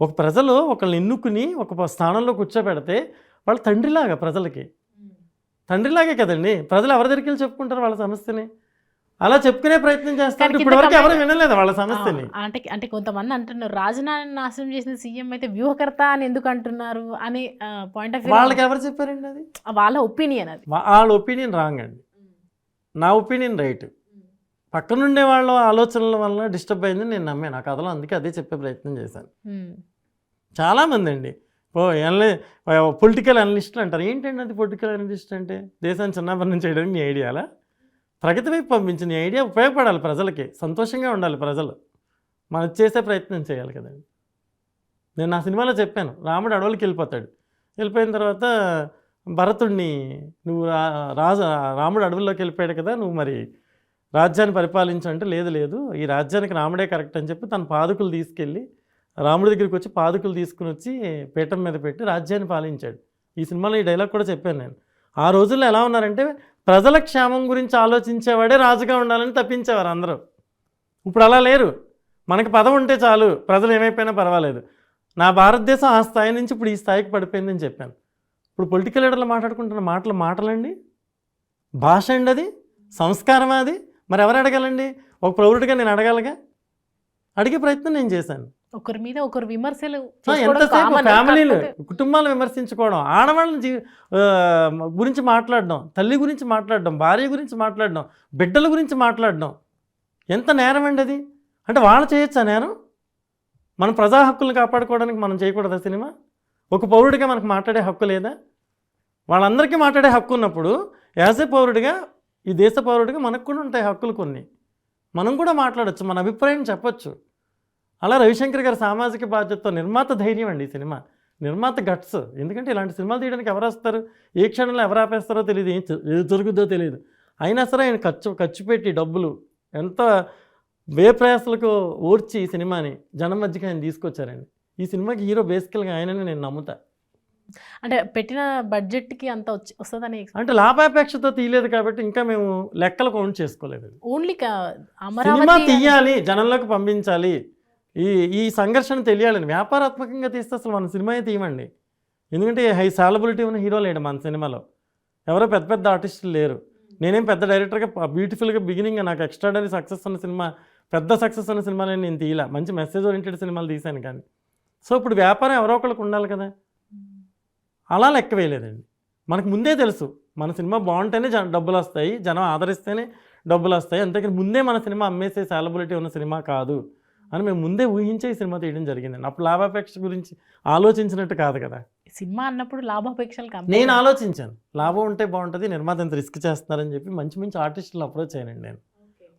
ఒక ప్రజలు ఒకళ్ళని ఎన్నుకుని ఒక స్థానంలో కూర్చోబెడితే వాళ్ళు తండ్రిలాగా, ప్రజలకి తండ్రిలాగే కదండి. ప్రజలు ఎవరి దగ్గరికి వెళ్ళి చెప్పుకుంటారు వాళ్ళ సమస్యని? అలా చెప్పుకునే ప్రయత్నం చేస్తారు. ఇప్పటివరకు ఎవరు వినలేదు వాళ్ళ సమస్యని. అంటే కొంతమంది అంటున్నారు రాజధానిని నాశనం చేసిన సీఎం అయితే వ్యూహకర్త అని ఎందుకు అంటున్నారు అని పాయింట్ ఆఫ్ వ్యూ. వాళ్ళకి ఎవరు చెప్పారండి? అది వాళ్ళ ఒపీనియన్. అది వాళ్ళ ఒపీనియన్ రాంగ్ అండి, నా ఒపీనియన్ రైట్. పక్కనుండే వాళ్ళ ఆలోచనల వల్ల డిస్టర్బ్ అయిందని నేను నమ్మాను ఆ కథలో, అందుకే అదే చెప్పే ప్రయత్నం చేశాను. చాలామంది అండి పొలిటికల్ అనలిస్టులు అంటారు. ఏంటండి అది పొలిటికల్ అనలిస్ట్ అంటే? దేశాన్ని చిన్నాభిన్నం చేయడానికి నీ ఐడియాలా? ప్రగతి వైపు పంపించిన నీ ఐడియా ఉపయోగపడాలి, ప్రజలకి సంతోషంగా ఉండాలి, ప్రజలు మనం చేసే ప్రయత్నం చేయాలి కదండి. నేను నా సినిమాలో చెప్పాను, రాముడు అడవులకి వెళ్ళిపోతాడు, వెళ్ళిపోయిన తర్వాత భరతుడిని నువ్వు రాముడు అడవుల్లోకి వెళ్ళిపోయాడు కదా, నువ్వు మరి రాజ్యాన్ని పరిపాలించంటే లేదు ఈ రాజ్యానికి రాముడే కరెక్ట్ అని చెప్పి తన పాదుకులు తీసుకెళ్ళి రాముడి దగ్గరికి వచ్చి పాదుకులు తీసుకుని వచ్చి పీఠం మీద పెట్టి రాజ్యాన్ని పాలించాడు. ఈ సినిమాలో ఈ డైలాగ్ కూడా చెప్పాను నేను. ఆ రోజుల్లో ఎలా ఉన్నారంటే ప్రజల క్షేమం గురించి ఆలోచించేవాడే రాజుగా ఉండాలని తప్పించేవారు అందరూ. ఇప్పుడు అలా లేరు. మనకి పదవి ఉంటే చాలు, ప్రజలు ఏమైపోయినా పర్వాలేదు. నా భారతదేశం ఆ స్థాయి నుంచి ఇప్పుడు ఈ స్థాయికి పడిపోయిందని చెప్పాను. ఇప్పుడు పొలిటికల్ లీడర్లు మాట్లాడుకుంటున్న మాటలండి, భాష అండి, అది సంస్కారమా? అది మరి ఎవరు అడగాలండి? ఒక ప్రౌఢుడిగా నేను అడగాలిగా, అడిగే ప్రయత్నం నేను చేశాను. ఒకరి మీద ఒకరు విమర్శలు, ఎంతసేపు ఫ్యామిలీలు, కుటుంబాలు విమర్శించుకోవడం, ఆడవాళ్ళని గురించి మాట్లాడడం, తల్లి గురించి మాట్లాడడం, భార్య గురించి మాట్లాడడం, బిడ్డల గురించి మాట్లాడడం ఎంత నేరం అండి అది? అంటే వాళ్ళు చేయొచ్చా నేరం? మన ప్రజా హక్కులను కాపాడుకోవడానికి మనం చేయకూడదా సినిమా? ఒక పౌరుడిగా మనకు మాట్లాడే హక్కు లేదా? వాళ్ళందరికీ మాట్లాడే హక్కు ఉన్నప్పుడు యాజ్ ఏ పౌరుడిగా, ఈ దేశ పౌరుడిగా మనకు కూడా ఉంటాయి హక్కులు కొన్ని. మనం కూడా మాట్లాడచ్చు, మన అభిప్రాయం చెప్పచ్చు. అలా రవిశంకర్ గారి సామాజిక బాధ్యతతో నిర్మాత ధైర్యం అండి ఈ సినిమా, నిర్మాత గట్స్. ఎందుకంటే ఇలాంటి సినిమాలు తీయడానికి ఎవరు వస్తారు, ఏ క్షణంలో ఎవరు ఆపేస్తారో తెలియదు, ఏది దొరుకుతుందో తెలియదు. అయినా సరే ఆయన ఖర్చు పెట్టి డబ్బులు ఎంత వ్యయప్రయాసాలకు ఓర్చి ఈ సినిమాని జనం మధ్యకి ఆయన తీసుకొచ్చారండి. ఈ సినిమాకి హీరో బేసికల్గా ఆయనని నేను నమ్ముతా. అంటే పెట్టిన బడ్జెట్కి అంత వస్తుందని, అంటే లాభాపేక్షతో తీయలేదు కాబట్టి ఇంకా మేము లెక్కలు కౌంట్ చేసుకోలేదు. ఓన్లీ సినిమా తీయాలి, జనంలోకి పంపించాలి, ఈ సంఘర్షణ తెలియాలని వ్యాపారాత్మకంగా తీస్తే అసలు మన సినిమా తీయమండి. ఎందుకంటే హై సాలబిలిటీ ఉన్న హీరో లేడు మన సినిమాలో, ఎవరో పెద్ద పెద్ద ఆర్టిస్టులు లేరు. నేనేం పెద్ద డైరెక్టర్గా బ్యూటిఫుల్గా బిగినింగ్ నాకు ఎక్స్ట్రాడనరీ సక్సెస్ ఉన్న సినిమా, పెద్ద సక్సెస్ ఉన్న సినిమాలని నేను తీయలే, మంచి మెసేజ్ ఓరియంటెడ్ సినిమాలు తీశాను. కానీ సో ఇప్పుడు వ్యాపారం ఎవరో ఒకరికి ఉండాలి కదా. అలా లెక్క వేయలేదండి. మనకు ముందే తెలుసు మన సినిమా బాగుంటేనే డబ్బులు వస్తాయి, జనం ఆదరిస్తేనే డబ్బులు వస్తాయి, అంతేకాని ముందే మన సినిమా అమ్మేసే సాలబిలిటీ ఉన్న సినిమా కాదు అని మేము ముందే ఊహించే ఈ సినిమా తీయడం జరిగిందండి. అప్పుడు లాభాపేక్ష గురించి ఆలోచించినట్టు కాదు కదా. సినిమా అన్నప్పుడు లాభాపేక్షలు నేను ఆలోచించాను, లాభం ఉంటే బాగుంటుంది, నిర్మాత ఇంత రిస్క్ చేస్తున్నారని చెప్పి మంచి మంచి ఆర్టిస్టులను అప్రోచ్ అయ్యానండి నేను.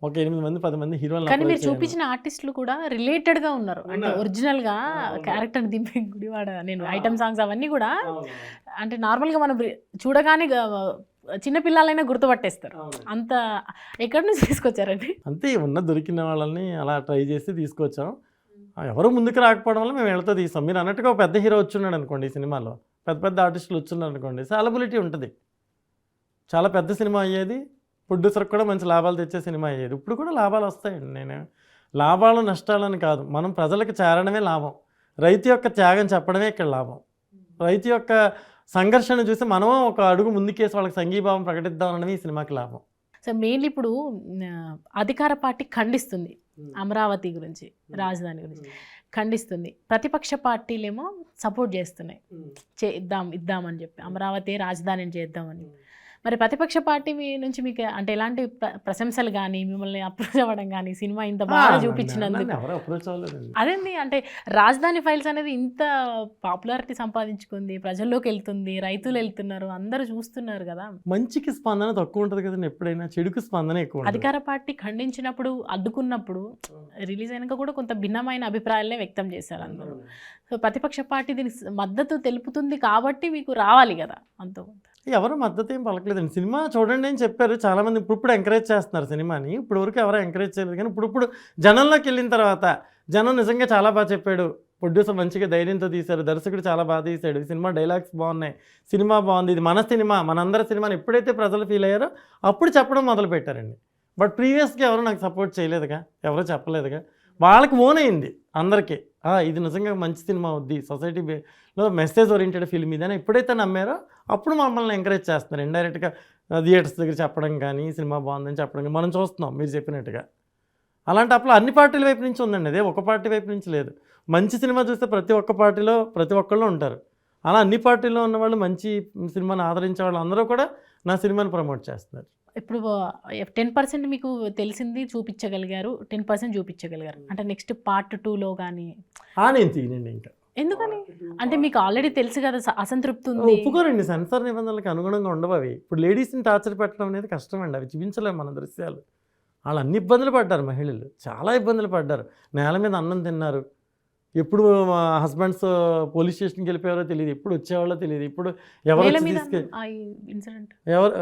ఒక 8 మంది 10 మంది హీరోలు. కానీ మీరు చూపించిన ఆర్టిస్టులు కూడా రిలేటెడ్గా ఉన్నారు, అంటే ఒరిజినల్గా క్యారెక్టర్ దింపి గుడివాడ నేను ఐటమ్ సాంగ్స్ అవన్నీ కూడా అంటే నార్మల్గా మనం చూడగానే చిన్న పిల్లలైనా గుర్తుపట్టేస్తారు. అంత ఎక్కడి నుంచి తీసుకొచ్చారండి? అంతే ఉన్న దొరికిన వాళ్ళని అలా ట్రై చేసి తీసుకొచ్చాం. ఎవరు ముందుకు రాకపోవడం వల్ల మేము వీళ్ళతో తీసాం. మీరు అన్నట్టుగా ఒక పెద్ద హీరో వచ్చున్నాడు అనుకోండి, ఈ సినిమాలో పెద్ద పెద్ద ఆర్టిస్టులు వచ్చున్నారు అనుకోండి, సాలబిలిటీ ఉంటుంది, చాలా పెద్ద సినిమా అయ్యేది, ప్రొడ్యూసర్కి కూడా మంచి లాభాలు తెచ్చే సినిమా అయ్యేది. ఇప్పుడు కూడా లాభాలు వస్తాయండి. నేను లాభాలు నష్టాలని కాదు, మనం ప్రజలకు చేరడమే లాభం. రైతు యొక్క త్యాగం చెప్పడమే ఇక్కడ లాభం. రైతు యొక్క సంఘర్షణ చూసి మనం ఒక అడుగు ముందుకేసి వాళ్ళకి సంఘీభావం ప్రకటిద్దాం అనడమే ఈ సినిమాకి లాభం. సో మెయిన్లీ ఇప్పుడు అధికార పార్టీ ఖండిస్తుంది అమరావతి గురించి, రాజధాని గురించి ఖండిస్తుంది, ప్రతిపక్ష పార్టీలేమో సపోర్ట్ చేస్తున్నాయి, ఇద్దామని చెప్పి అమరావతి రాజధానిని చేద్దామని. మరి ప్రతిపక్ష పార్టీ నుంచి మీకు అంటే ఎలాంటి ప్రశంసలు కానీ, మిమ్మల్ని అప్రోచ్ అవ్వడం కానీ, సినిమా ఇంత బాగా చూపించినందుకు? అదేంటి అంటే రాజధాని ఫైల్స్ అనేది ఇంత పాపులారిటీ సంపాదించుకుంది, ప్రజల్లోకి వెళ్తుంది, రైతులు వెళ్తున్నారు, అందరూ చూస్తున్నారు కదా. మంచికి స్పందన తక్కువ ఉంటుంది కదండి, ఎప్పుడైనా చెడుకు స్పందన ఎక్కువ. అధికార పార్టీ ఖండించినప్పుడు, అడ్డుకున్నప్పుడు రిలీజ్ అయినాక కూడా కొంత భిన్నమైన అభిప్రాయాలనే వ్యక్తం చేశారు అందరూ. సో ప్రతిపక్ష పార్టీ దీనికి మద్దతు తెలుపుతుంది కాబట్టి మీకు రావాలి కదా అంత. ఎవరు మద్దతు ఏం పలకలేదండి. సినిమా చూడండి అని చెప్పారు చాలామంది, ఇప్పుడు ఎంకరేజ్ చేస్తున్నారు సినిమాని. ఇప్పుడు వరకు ఎవరు ఎంకరేజ్ చేయలేదు, కానీ ఇప్పుడు జనంలోకి వెళ్ళిన తర్వాత జనం నిజంగా చాలా బాగా చెప్పాడు, ప్రొడ్యూసర్ మంచిగా ధైర్యంతో తీశారు, దర్శకుడు చాలా బాగా తీశాడు, సినిమా డైలాగ్స్ బాగున్నాయి, సినిమా బాగుంది, ఇది మన సినిమా, మనందరి సినిమాని ఎప్పుడైతే ప్రజలు ఫీల్ అయ్యారో అప్పుడు చెప్పడం మొదలు పెట్టారండి. బట్ ప్రీవియస్గా ఎవరు నాకు సపోర్ట్ చేయలేదుగా, ఎవరు చెప్పలేదుగా. వాళ్ళకి ఓన్ అయింది అందరికీ, ఇది నిజంగా మంచి సినిమా అవుద్ది, సొసైటీలో మెసేజ్ ఓరియంటెడ్ ఫిల్మ్ ఇది అని ఎప్పుడైతే నమ్మారో అప్పుడు మమ్మల్ని ఎంకరేజ్ చేస్తున్నారు. ఇండైరెక్ట్గా థియేటర్స్ దగ్గర చెప్పడం కానీ, సినిమా బాగుందని చెప్పడం కానీ మనం చూస్తున్నాం మీరు చెప్పినట్టుగా. అలాంటి అప్పుడు అన్ని పార్టీల వైపు నుంచి ఉందండి, అదే ఒక పార్టీ వైపు నుంచి లేదు. మంచి సినిమా చూస్తే ప్రతి ఒక్క పార్టీలో ప్రతి ఒక్కళ్ళు ఉంటారు. అలా అన్ని పార్టీల్లో ఉన్నవాళ్ళు, మంచి సినిమాని ఆదరించే వాళ్ళు అందరూ కూడా నా సినిమాని ప్రమోట్ చేస్తున్నారు. ఇప్పుడు 10% మీకు తెలిసింది చూపించగలిగారు, 10% చూపించగలిగారు, అంటే నెక్స్ట్ పార్ట్ 2లో కానీ నేను తీనండి ఇంకా. ఎందుకని అంటే మీకు ఆల్రెడీ తెలుసు కదా, అసంతృప్తి ఉంది. ఒప్పుకోరండి, సెన్సార్ నిబంధనలకు అనుగుణంగా ఉండవు అవి. ఇప్పుడు లేడీస్ని టార్చర్ పెట్టడం అనేది కష్టమండి, అవి చూపించలేము మన దృశ్యాలు. వాళ్ళు అన్ని ఇబ్బందులు పడ్డారు, మహిళలు చాలా ఇబ్బందులు పడ్డారు, నేల మీద అన్నం తిన్నారు. ఎప్పుడు హస్బెండ్స్ పోలీస్ స్టేషన్కి వెళ్ళిపోయారో తెలియదు, ఎప్పుడు వచ్చేవాళ్ళో తెలియదు. ఇప్పుడు ఎవరు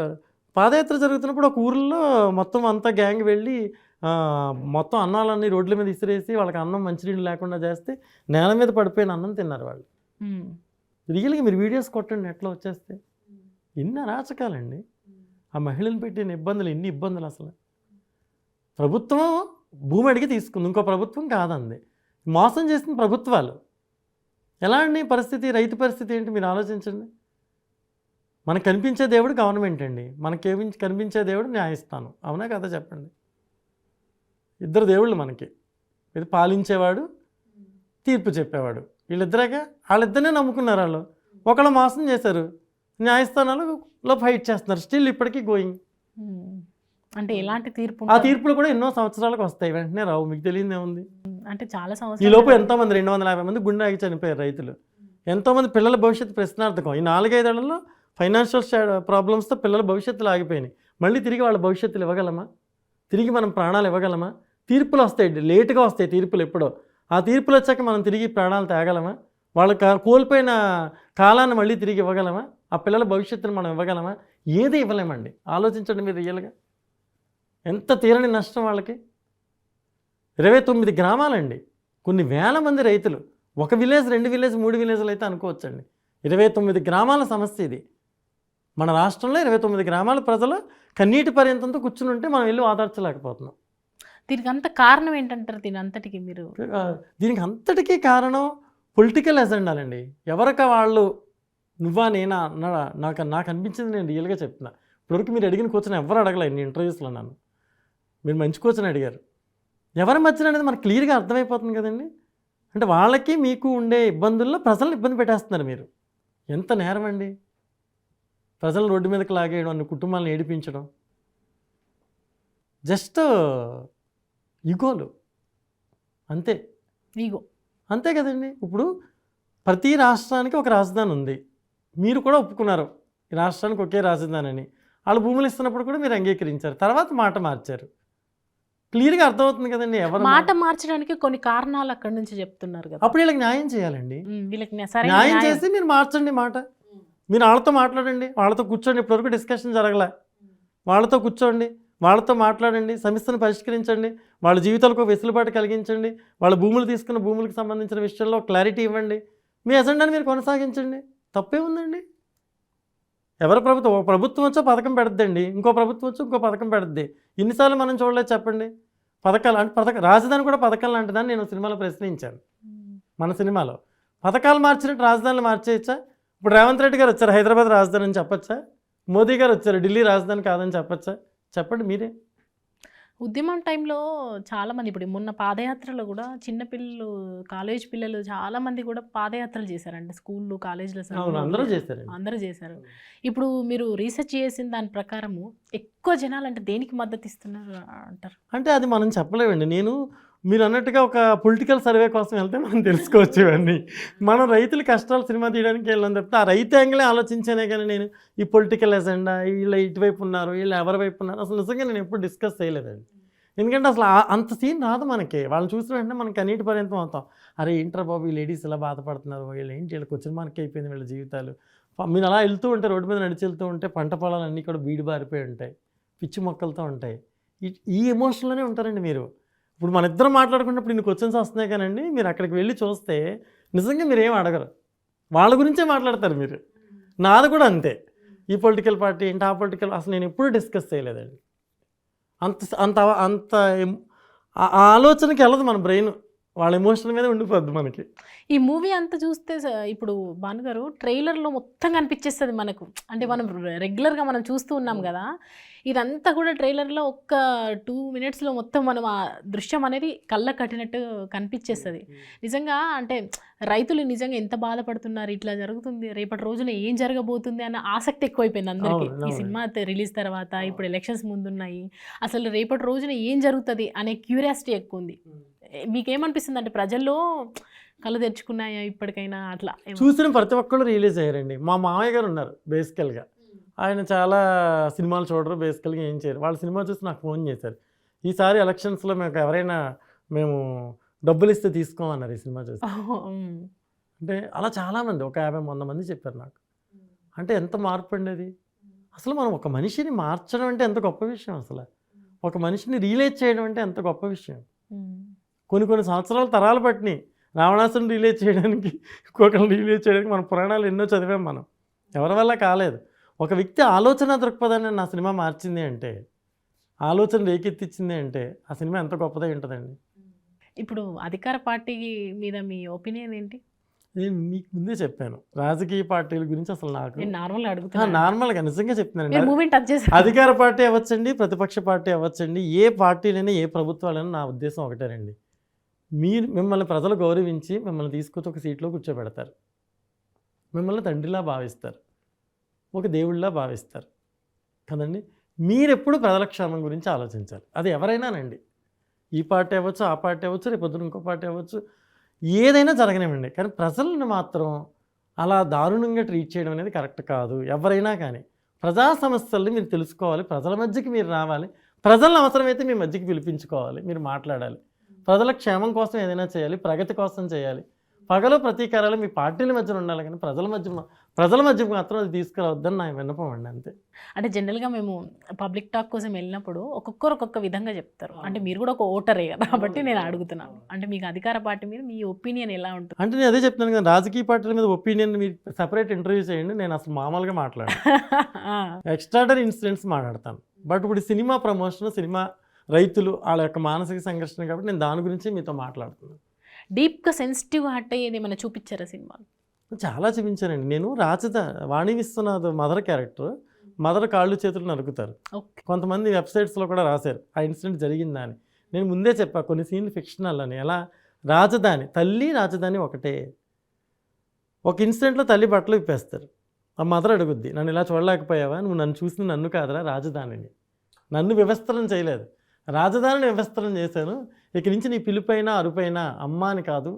పాదయాత్ర జరుగుతున్నప్పుడు ఒక ఊరిలో మొత్తం అంతా గ్యాంగ్ వెళ్ళి మొత్తం అన్నాలన్నీ రోడ్ల మీద ఇసిరేసి వాళ్ళకి అన్నం మంచినీళ్ళు లేకుండా చేస్తే నేల మీద పడిపోయిన అన్నం తిన్నారు వాళ్ళు. రియల్గా మీరు వీడియోస్ కొట్టండి ఎట్లా వచ్చేస్తే. ఎన్ని అరాచకాలండి, ఆ మహిళలు పెట్టిన ఇబ్బందులు, ఎన్ని ఇబ్బందులు అసలు. ప్రభుత్వం భూమి అడిగి తీసుకుంది, ఇంకో ప్రభుత్వం కాదండి, మోసం చేసిన ప్రభుత్వాలు. ఎలాంటి పరిస్థితి, రైతు పరిస్థితి ఏంటి మీరు ఆలోచించండి. మనకు కనిపించే దేవుడు గవర్నమెంట్ అండి, మనకేమి కనిపించే దేవుడు న్యాయస్థానం, అవునా కదా చెప్పండి. ఇద్దరు దేవుళ్ళు మనకి, ఇది పాలించేవాడు, తీర్పు చెప్పేవాడు, వీళ్ళిద్దరేగా. వాళ్ళిద్దరినే నమ్ముకున్నారు వాళ్ళు, ఒకళ్ళు మోసం చేశారు, న్యాయస్థానాలలో ఫైట్ చేస్తున్నారు, స్టిల్ ఇప్పటికీ గోయింగ్. అంటే ఎలాంటి తీర్పు, ఆ తీర్పులు కూడా ఎన్నో సంవత్సరాలకు వస్తాయి, వెంటనే రావు. మీకు తెలియదు ఏముంది, అంటే చాలా సంవత్సరాలు. ఈ లోపు ఎంతోమంది 250 మంది గుండె ఆగి చనిపోయారు రైతులు, ఎంతోమంది పిల్లల భవిష్యత్తు ప్రశ్నార్థకం. ఈ 4-5 ఏళ్లలో ఫైనాన్షియల్ ప్రాబ్లమ్స్తో పిల్లల భవిష్యత్తులు ఆగిపోయినాయి. మళ్ళీ తిరిగి వాళ్ళ భవిష్యత్తులు ఇవ్వగలమా, తిరిగి మనం ప్రాణాలు ఇవ్వగలమా? తీర్పులు వస్తాయి, లేటుగా వస్తాయి తీర్పులు ఎప్పుడో. ఆ తీర్పులు వచ్చాక మనం తిరిగి ప్రాణాలు తేగలమా? వాళ్ళ కోల్పోయిన కాలాన్ని మళ్ళీ తిరిగి ఇవ్వగలమా? ఆ పిల్లల భవిష్యత్తును మనం ఇవ్వగలమా? ఏది ఇవ్వలేమండి. ఆలోచించండి మీరు రియల్గా, ఎంత తీరని నష్టం వాళ్ళకి. 29 గ్రామాలండి, కొన్ని వేల మంది రైతులు, ఒక విలేజ్, 2 విలేజ్, 3 విలేజ్లు అయితే అనుకోవచ్చండి. 29 గ్రామాల సమస్య ఇది. మన రాష్ట్రంలో 29 గ్రామాల ప్రజలు కన్నీటి పర్యంతంతో కూర్చుని ఉంటే మనం వెళ్ళి ఆదర్చలేకపోతున్నాం. దీనికి అంత కారణం ఏంటంటారు? దీనికి అంతటికీ కారణం పొలిటికల్ ఎజెండాలండి. ఎవరికి వాళ్ళు నువ్వా నేనా నాకు అనిపించింది నేను రియల్గా చెప్తున్నా. ఇప్పటివరకు మీరు అడిగిన కూర్చొని ఎవరు అడగలేదు ఇన్ని ఇంటర్వ్యూస్లో నన్ను. మీరు మంచి కూర్చొని అడిగారు. ఎవరి మధ్యన అనేది మనకు క్లియర్గా అర్థమైపోతుంది కదండి. అంటే వాళ్ళకి మీకు ఉండే ఇబ్బందుల్లో ప్రజలను ఇబ్బంది పెట్టేస్తున్నారు మీరు. ఎంత నేరం అండి. ప్రజలను రోడ్డు మీదకి లాగేయడం, అన్ని కుటుంబాలను ఏడిపించడం, జస్ట్ ఈగోలు అంతే. ఈగో. అంతే కదండి. ఇప్పుడు ప్రతి రాష్ట్రానికి ఒక రాజధాని ఉంది, మీరు కూడా ఒప్పుకున్నారు ఈ రాష్ట్రానికి ఒకే రాజధాని అని. వాళ్ళు భూములు ఇస్తున్నప్పుడు కూడా మీరు అంగీకరించారు, తర్వాత మాట మార్చారు. క్లియర్గా అర్థమవుతుంది కదండి ఎవరు మాట మార్చడానికి కొన్ని కారణాలు అక్కడి నుంచి చెప్తున్నారు కదా. అప్పుడు వీళ్ళకి న్యాయం చేయాలండి. వీళ్ళకి సరైన న్యాయం చేసి మీరు మార్చండి మాట. మీరు వాళ్ళతో మాట్లాడండి, వాళ్ళతో కూర్చోండి. ఇప్పటివరకు డిస్కషన్ జరగలే. వాళ్ళతో కూర్చోండి, వాళ్ళతో మాట్లాడండి, సమస్యను పరిష్కరించండి, వాళ్ళ జీవితాలకు వెసులుబాటు కలిగించండి, వాళ్ళ భూములు తీసుకున్న భూములకు సంబంధించిన విషయంలో క్లారిటీ ఇవ్వండి, మీ ఎజెండాని మీరు కొనసాగించండి. తప్పే ఉందండి. ఎవరి ప్రభుత్వం, ఒక ప్రభుత్వం వచ్చో పథకం పెడద్దండి, ఇంకో ప్రభుత్వం వచ్చి ఇంకో పథకం పెడద్ది. ఇన్నిసార్లు మనం చూడలేదు చెప్పండి. పథకాలు అంటే రాజధాని కూడా పథకం లాంటిదని నేను సినిమాలో ప్రశ్నించాను. మన సినిమాలో పథకాలు మార్చినట్టు రాజధానిని మార్చేయచ్చా? ఇప్పుడు రేవంత్ రెడ్డి గారు వచ్చారు హైదరాబాద్ రాజధాని అని చెప్పచ్చా? మోదీ గారు వచ్చారు ఢిల్లీ రాజధాని కాదని చెప్పచ్చా? చెప్పండి మీరే. ఉద్యమం టైంలో చాలామంది, ఇప్పుడు మొన్న పాదయాత్రలో కూడా చిన్నపిల్లలు, కాలేజ్ పిల్లలు చాలామంది కూడా పాదయాత్రలు చేశారండి. స్కూళ్ళు, కాలేజీల అందరూ చేశారు. అందరూ చేశారు. ఇప్పుడు మీరు రీసెర్చ్ చేసిన దాని ప్రకారము ఎక్కువ జనాలు అంటే దేనికి మద్దతు ఇస్తున్నారు అంటారు? అంటే అది మనం చెప్పలేమండి. మీరు అన్నట్టుగా ఒక పొలిటికల్ సర్వే కోసం వెళ్తే మనం తెలుసుకోవచ్చు ఇవన్నీ. మనం రైతుల కష్టాలు సినిమా తీయడానికి వెళ్ళాను తప్పితే ఆ రైతు యాంగిలే ఆలోచించానే కానీ నేను ఈ పొలిటికల్ ఎజెండా, వీళ్ళు ఇటువైపు ఉన్నారు, వీళ్ళు ఎవరి వైపు ఉన్నారు, అసలు నిజంగా నేను ఎప్పుడు డిస్కస్ చేయలేదండి. ఎందుకంటే అసలు అంత సీన్ రాదు మనకి. వాళ్ళని చూసిన వెంటనే మనకి కన్నీటి పర్యంతం అవుతాం. అరే ఏంట్రా బాబు ఈ లేడీస్ ఇలా బాధపడుతున్నారు, వీళ్ళు ఏంటి, వీళ్ళకి వచ్చిన మనకి అయిపోయింది వీళ్ళ జీవితాలు. మీరు అలా వెళ్తూ ఉంటే, రోడ్డు మీద నడిచి వెళ్తూ ఉంటే పంట పొలాలన్నీ కూడా బీడి బారిపోయి ఉంటాయి, పిచ్చి మొక్కలతో ఉంటాయి. ఈ ఎమోషన్లోనే ఉంటారండి మీరు. ఇప్పుడు మన ఇద్దరం మాట్లాడుకున్నప్పుడు ఇన్ని క్వశ్చన్స్ వస్తున్నాయి కానండి, మీరు అక్కడికి వెళ్ళి చూస్తే నిజంగా మీరు ఏం అడగరు, వాళ్ళ గురించే మాట్లాడతారు మీరు. నాది కూడా అంతే. ఈ పొలిటికల్ పార్టీ ఏంటి, ఆ పొలిటికల్, అసలు నేను ఎప్పుడూ డిస్కస్ చేయలేదండి. అంత అంత అంత ఆలోచనకి వెళ్ళదు మన బ్రెయిన్, వాళ్ళ ఎమోషన్ మీద ఉండిపోద్ది మనకి. ఈ మూవీ అంతా చూస్తే ఇప్పుడు భానుగారు ట్రైలర్లో మొత్తం కనిపించేస్తుంది మనకు. అంటే మనం రెగ్యులర్గా మనం చూస్తూ ఉన్నాం కదా, ఇదంతా కూడా ట్రైలర్లో ఒక్క 2 minutesలో మొత్తం మనం ఆ దృశ్యం అనేది కళ్ళకు కట్టినట్టు కనిపించేస్తుంది. నిజంగా అంటే రైతులు నిజంగా ఎంత బాధపడుతున్నారు, ఇట్లా జరుగుతుంది, రేపటి రోజున ఏం జరగబోతుంది అన్న ఆసక్తి ఎక్కువైపోయింది అందరికీ. ఈ సినిమా రిలీజ్ తర్వాత, ఇప్పుడు ఎలక్షన్స్ ముందున్నాయి, అసలు రేపటి రోజున ఏం జరుగుతుంది అనే క్యూరియాసిటీ ఎక్కువ ఉంది. మీకేమనిపిస్తుంది అంటే ప్రజల్లో కళ్ళు తెరుచుకున్నాయా ఇప్పటికైనా? అట్లా చూసిన ప్రతి ఒక్కళ్ళు రిలీజ్ అయ్యారండి. మా మామయ్య గారు ఉన్నారు బేసికల్గా, ఆయన చాలా సినిమాలు చూడరు, బేసికల్గా ఏం చేయరు. వాళ్ళ సినిమా చూసి నాకు ఫోన్ చేశారు, ఈసారి ఎలక్షన్స్లో మేము ఎవరైనా మేము డబ్బులు ఇస్తే తీసుకోమన్నారు ఈ సినిమా చూసి. అంటే అలా చాలామంది, ఒక 50-100 మంది చెప్పారు నాకు. అంటే ఎంత మార్పు అండి అది. అసలు మనం ఒక మనిషిని మార్చడం అంటే ఎంత గొప్ప విషయం, అసలు ఒక మనిషిని రియలైజ్ చేయడం అంటే ఎంత గొప్ప విషయం. కొన్ని సంవత్సరాలు తరాలు పట్టినాయి రావణాసుని రిలీజ్ చేయడానికి, ఇంకొకరిని రిలీజ్ చేయడానికి. మన పురాణాలు ఎన్నో చదివాం మనం, ఎవరి వల్ల కాలేదు. ఒక వ్యక్తి ఆలోచన దృక్పథాన్ని నా సినిమా మార్చింది అంటే, ఆలోచన రేకెత్తించింది అంటే ఆ సినిమా ఎంత గొప్పదై ఉంటుందండి. ఇప్పుడు అధికార పార్టీ మీద మీ ఒపీనియన్ ఏంటి? నేను మీకు ముందే చెప్పాను, రాజకీయ పార్టీల గురించి అసలు నాకు నార్మల్గా నిజంగా చెప్తున్నాను. అధికార పార్టీ అవ్వచ్చండి, ప్రతిపక్ష పార్టీ అవ్వచ్చండి, ఏ పార్టీలైనా ఏ ప్రభుత్వాలైనా నా ఉద్దేశం ఒకటేనండి. మిమ్మల్ని ప్రజలు గౌరవించి మిమ్మల్ని తీసుకొచ్చి ఒక సీట్లో కూర్చోబెడతారు, మిమ్మల్ని తండ్రిలా భావిస్తారు, ఒక దేవుళ్ళలా భావిస్తారు కదండి. మీరెప్పుడు ప్రజల క్షేమం గురించి ఆలోచించాలి. అది ఎవరైనానండి, ఈ పార్టీ అవ్వచ్చు, ఆ పార్టీ అవ్వచ్చు, రేపు పొద్దున ఇంకో పార్టీ అవ్వచ్చు, ఏదైనా జరగనివ్వండి. కానీ ప్రజలను మాత్రం అలా దారుణంగా ట్రీట్ చేయడం అనేది కరెక్ట్ కాదు. ఎవరైనా కానీ ప్రజా సమస్యల్ని మీరు తెలుసుకోవాలి, ప్రజల మధ్యకి మీరు రావాలి, ప్రజలను అవసరమైతే మీ మధ్యకి పిలిపించుకోవాలి, మీరు మాట్లాడాలి, ప్రజల క్షేమం కోసం ఏదైనా చేయాలి, ప్రగతి కోసం చేయాలి. పగలు ప్రతీకారాలు మీ పార్టీల మధ్యన ఉండాలి, కానీ ప్రజల మధ్యకు మాత్రం అది తీసుకురావద్దని నా విన్నపం అండి, అంతే. అంటే జనరల్గా మేము పబ్లిక్ టాక్ కోసం వెళ్ళినప్పుడు ఒక్కొక్కరు ఒక్కొక్క విధంగా చెప్తారు. అంటే మీరు కూడా ఒక ఓటరే కదా, కాబట్టి నేను అడుగుతున్నాను, అంటే మీకు అధికార పార్టీ మీద మీ ఒపీనియన్ ఎలా ఉంటుంది? అంటే నేను అదే చెప్తున్నాను కదా, రాజకీయ పార్టీల మీద ఒపీనియన్ మీరు సపరేట్ ఇంటర్వ్యూ చేయండి, నేను అసలు మామూలుగా మాట్లాడాను, ఎక్స్ట్రాడనరీ ఇన్సిడెంట్స్ మాట్లాడతాను. బట్ ఇప్పుడు సినిమా ప్రమోషన్, సినిమా రైతులు వాళ్ళ యొక్క మానసిక సంఘర్షణ, కాబట్టి నేను దాని గురించి మీతో మాట్లాడుతున్నాను. డీప్గా సెన్సిటివ్గా హట్ అయ్యేది ఏమైనా చూపించారా సినిమాలు? చాలా చూపించానండి. నేను వాణి విశ్వనాథ్ మదర్ క్యారెక్టర్, మదర్ కాళ్ళు చేతులు నరుకుతారు. కొంతమంది వెబ్సైట్స్లో కూడా రాశారు ఆ ఇన్సిడెంట్ జరిగిందా అని. నేను ముందే చెప్పా, కొన్ని సీన్లు ఫిక్షనల్ అని. ఎలా రాజధాని, తల్లి రాజధాని ఒకటే, ఒక ఇన్సిడెంట్లో తల్లి బట్టలు ఇప్పేస్తారు. ఆ మదర్ అడుగుద్ది, నన్ను ఇలా చూడలేకపోయావా, నువ్వు నన్ను చూసింది నన్ను కాదురా రాజధానిని, నన్ను వ్యవస్థరం చేయలేదు, రాజధానిని వ్యవస్థరం చేశాను, ఇక నుంచి నీ పిలుపైనా అరుపైనా అమ్మ అని కాదు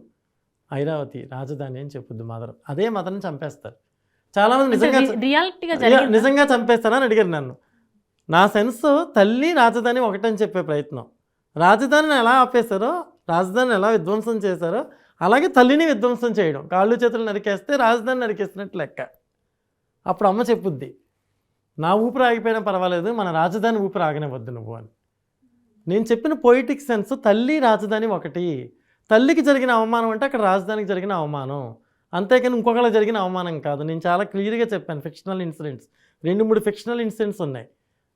ఐరావతి రాజధాని అని చెప్పుద్ది మదర్. అదే మదర్ని చంపేస్తారు. చాలామంది నిజంగా చంపేస్తానని అడిగారు నన్ను. నా సెన్స్ తల్లి రాజధాని ఒకటని చెప్పే ప్రయత్నం. రాజధానిని ఎలా ఆపేశారో, రాజధానిని ఎలా విధ్వంసం చేశారో అలాగే తల్లిని విధ్వంసం చేయడం. కాళ్ళు చేతులు నరికేస్తే రాజధాని నరికేసినట్టు లెక్క. అప్పుడు అమ్మ చెప్పుద్ది, నా ఊపిరి ఆగిపోయినా పర్వాలేదు, మన రాజధాని ఊపిరి ఆగనివ్వద్దు నువ్వు అని. నేను చెప్పిన పొయిటిక్ సెన్స్ తల్లి రాజధాని ఒకటి. తల్లికి జరిగిన అవమానం అంటే అక్కడ రాజధానికి జరిగిన అవమానం, అంతేకాని ఇంకొకళ్ళకి జరిగిన అవమానం కాదు. నేను చాలా క్లియర్గా చెప్పాను. ఫిక్షనల్ ఇన్సిడెంట్స్ 2-3 ఫిక్షనల్ ఇన్సిడెంట్స్ ఉన్నాయి.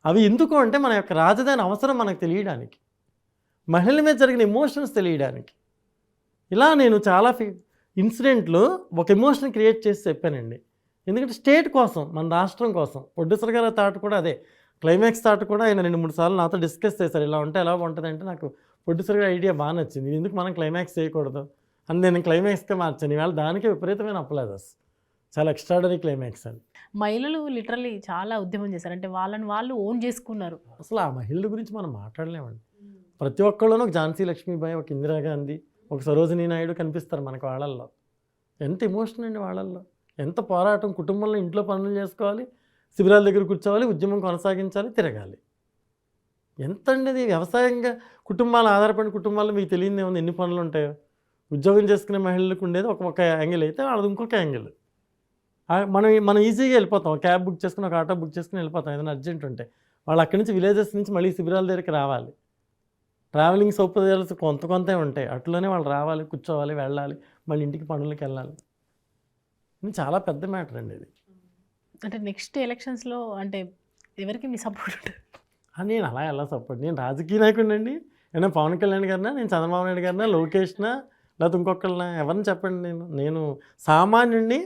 అవి ఎందుకు అంటే మన యొక్క రాజధాని అవసరం మనకు తెలియడానికి, మహిళల మీద జరిగిన ఎమోషన్స్ తెలియడానికి. ఇలా నేను చాలా ఇన్సిడెంట్లు ఒక ఎమోషన్ క్రియేట్ చేసి చెప్పానండి. ఎందుకంటే స్టేట్ కోసం, మన రాష్ట్రం కోసం. ప్రొడ్యూసర్ గారి థాట్ కూడా అదే. క్లైమాక్స్ థాట్ కూడా ఆయన 2-3 సార్లు నాతో డిస్కస్ చేశారు. ఇలా ఉంటే ఎలా ఉంటుంది అంటే నాకు ప్రొడ్యూసర్ గారి ఐడియా బాగా నచ్చింది, ఎందుకు మనం క్లైమాక్స్ చేయకూడదు అని నేను క్లైమాక్స్గా మార్చాను. ఇవాళ దానికి విపరీతమైన అప్లాజెస్, చాలా ఎక్స్ట్రాడనరీ క్లైమాక్స్ అని. మహిళలు లిటరల్లీ చాలా ఉద్యమం చేశారు, అంటే వాళ్ళని వాళ్ళు ఓన్ చేసుకున్నారు. అసలు ఆ మహిళల గురించి మనం మాట్లాడలేమండి. ప్రతి ఒక్కళ్ళలోనూ ఒక ఝాన్సీ లక్ష్మీబాయి, ఒక ఇందిరాగాంధీ, ఒక సరోజినీ నాయుడు కనిపిస్తారు మనకు వాళ్ళల్లో. ఎంత ఎమోషన్ అండి వాళ్ళల్లో, ఎంత పోరాటం. కుటుంబంలో ఇంట్లో పనులు చేసుకోవాలి, శిబిరాల దగ్గర కూర్చోవాలి, ఉద్యమం కొనసాగించాలి, తిరగాలి. ఎంత అండి అది. వ్యవసాయంగా కుటుంబాలు ఆధారపడిన కుటుంబాల్లో మీకు తెలియదే ఉంది ఎన్ని పనులు ఉంటాయో. ఉద్యోగం చేసుకునే మహిళలకు ఉండేది ఒక యాంగిల్ అయితే వాళ్ళది ఇంకొక యాంగిల్. మనం ఈజీగా వెళ్ళిపోతాం, క్యాబ్ బుక్ చేసుకుని ఒక ఆటో బుక్ చేసుకుని వెళ్ళిపోతాం ఏదైనా అర్జెంట్ ఉంటే. వాళ్ళు అక్కడి నుంచి విలేజెస్ నుంచి మళ్ళీ శిబిరాల దగ్గరికి రావాలి. ట్రావెలింగ్ సౌకర్యాలు కొంతే ఉంటాయి, అట్లనే వాళ్ళు రావాలి, కూర్చోవాలి, వెళ్ళాలి, మళ్ళీ ఇంటికి పనులకి వెళ్ళాలి. ఇది చాలా పెద్ద మ్యాటర్ అండి ఇది. అంటే నెక్స్ట్ ఎలక్షన్స్లో అంటే ఎవరికి మీ సపోర్ట్ ఉంటుంది? నేను అలా ఎలా సపోర్ట్, నేను రాజకీయ నాయకుడిని అండి. ఏమైనా పవన్ కళ్యాణ్ గారినా, నేను చంద్రబాబు నాయుడు గారినా, లోకేష్నా, లేకపోతే ఇంకొకళ్ళనా, ఎవరిని చెప్పండి. నేను సామాన్యుడిని,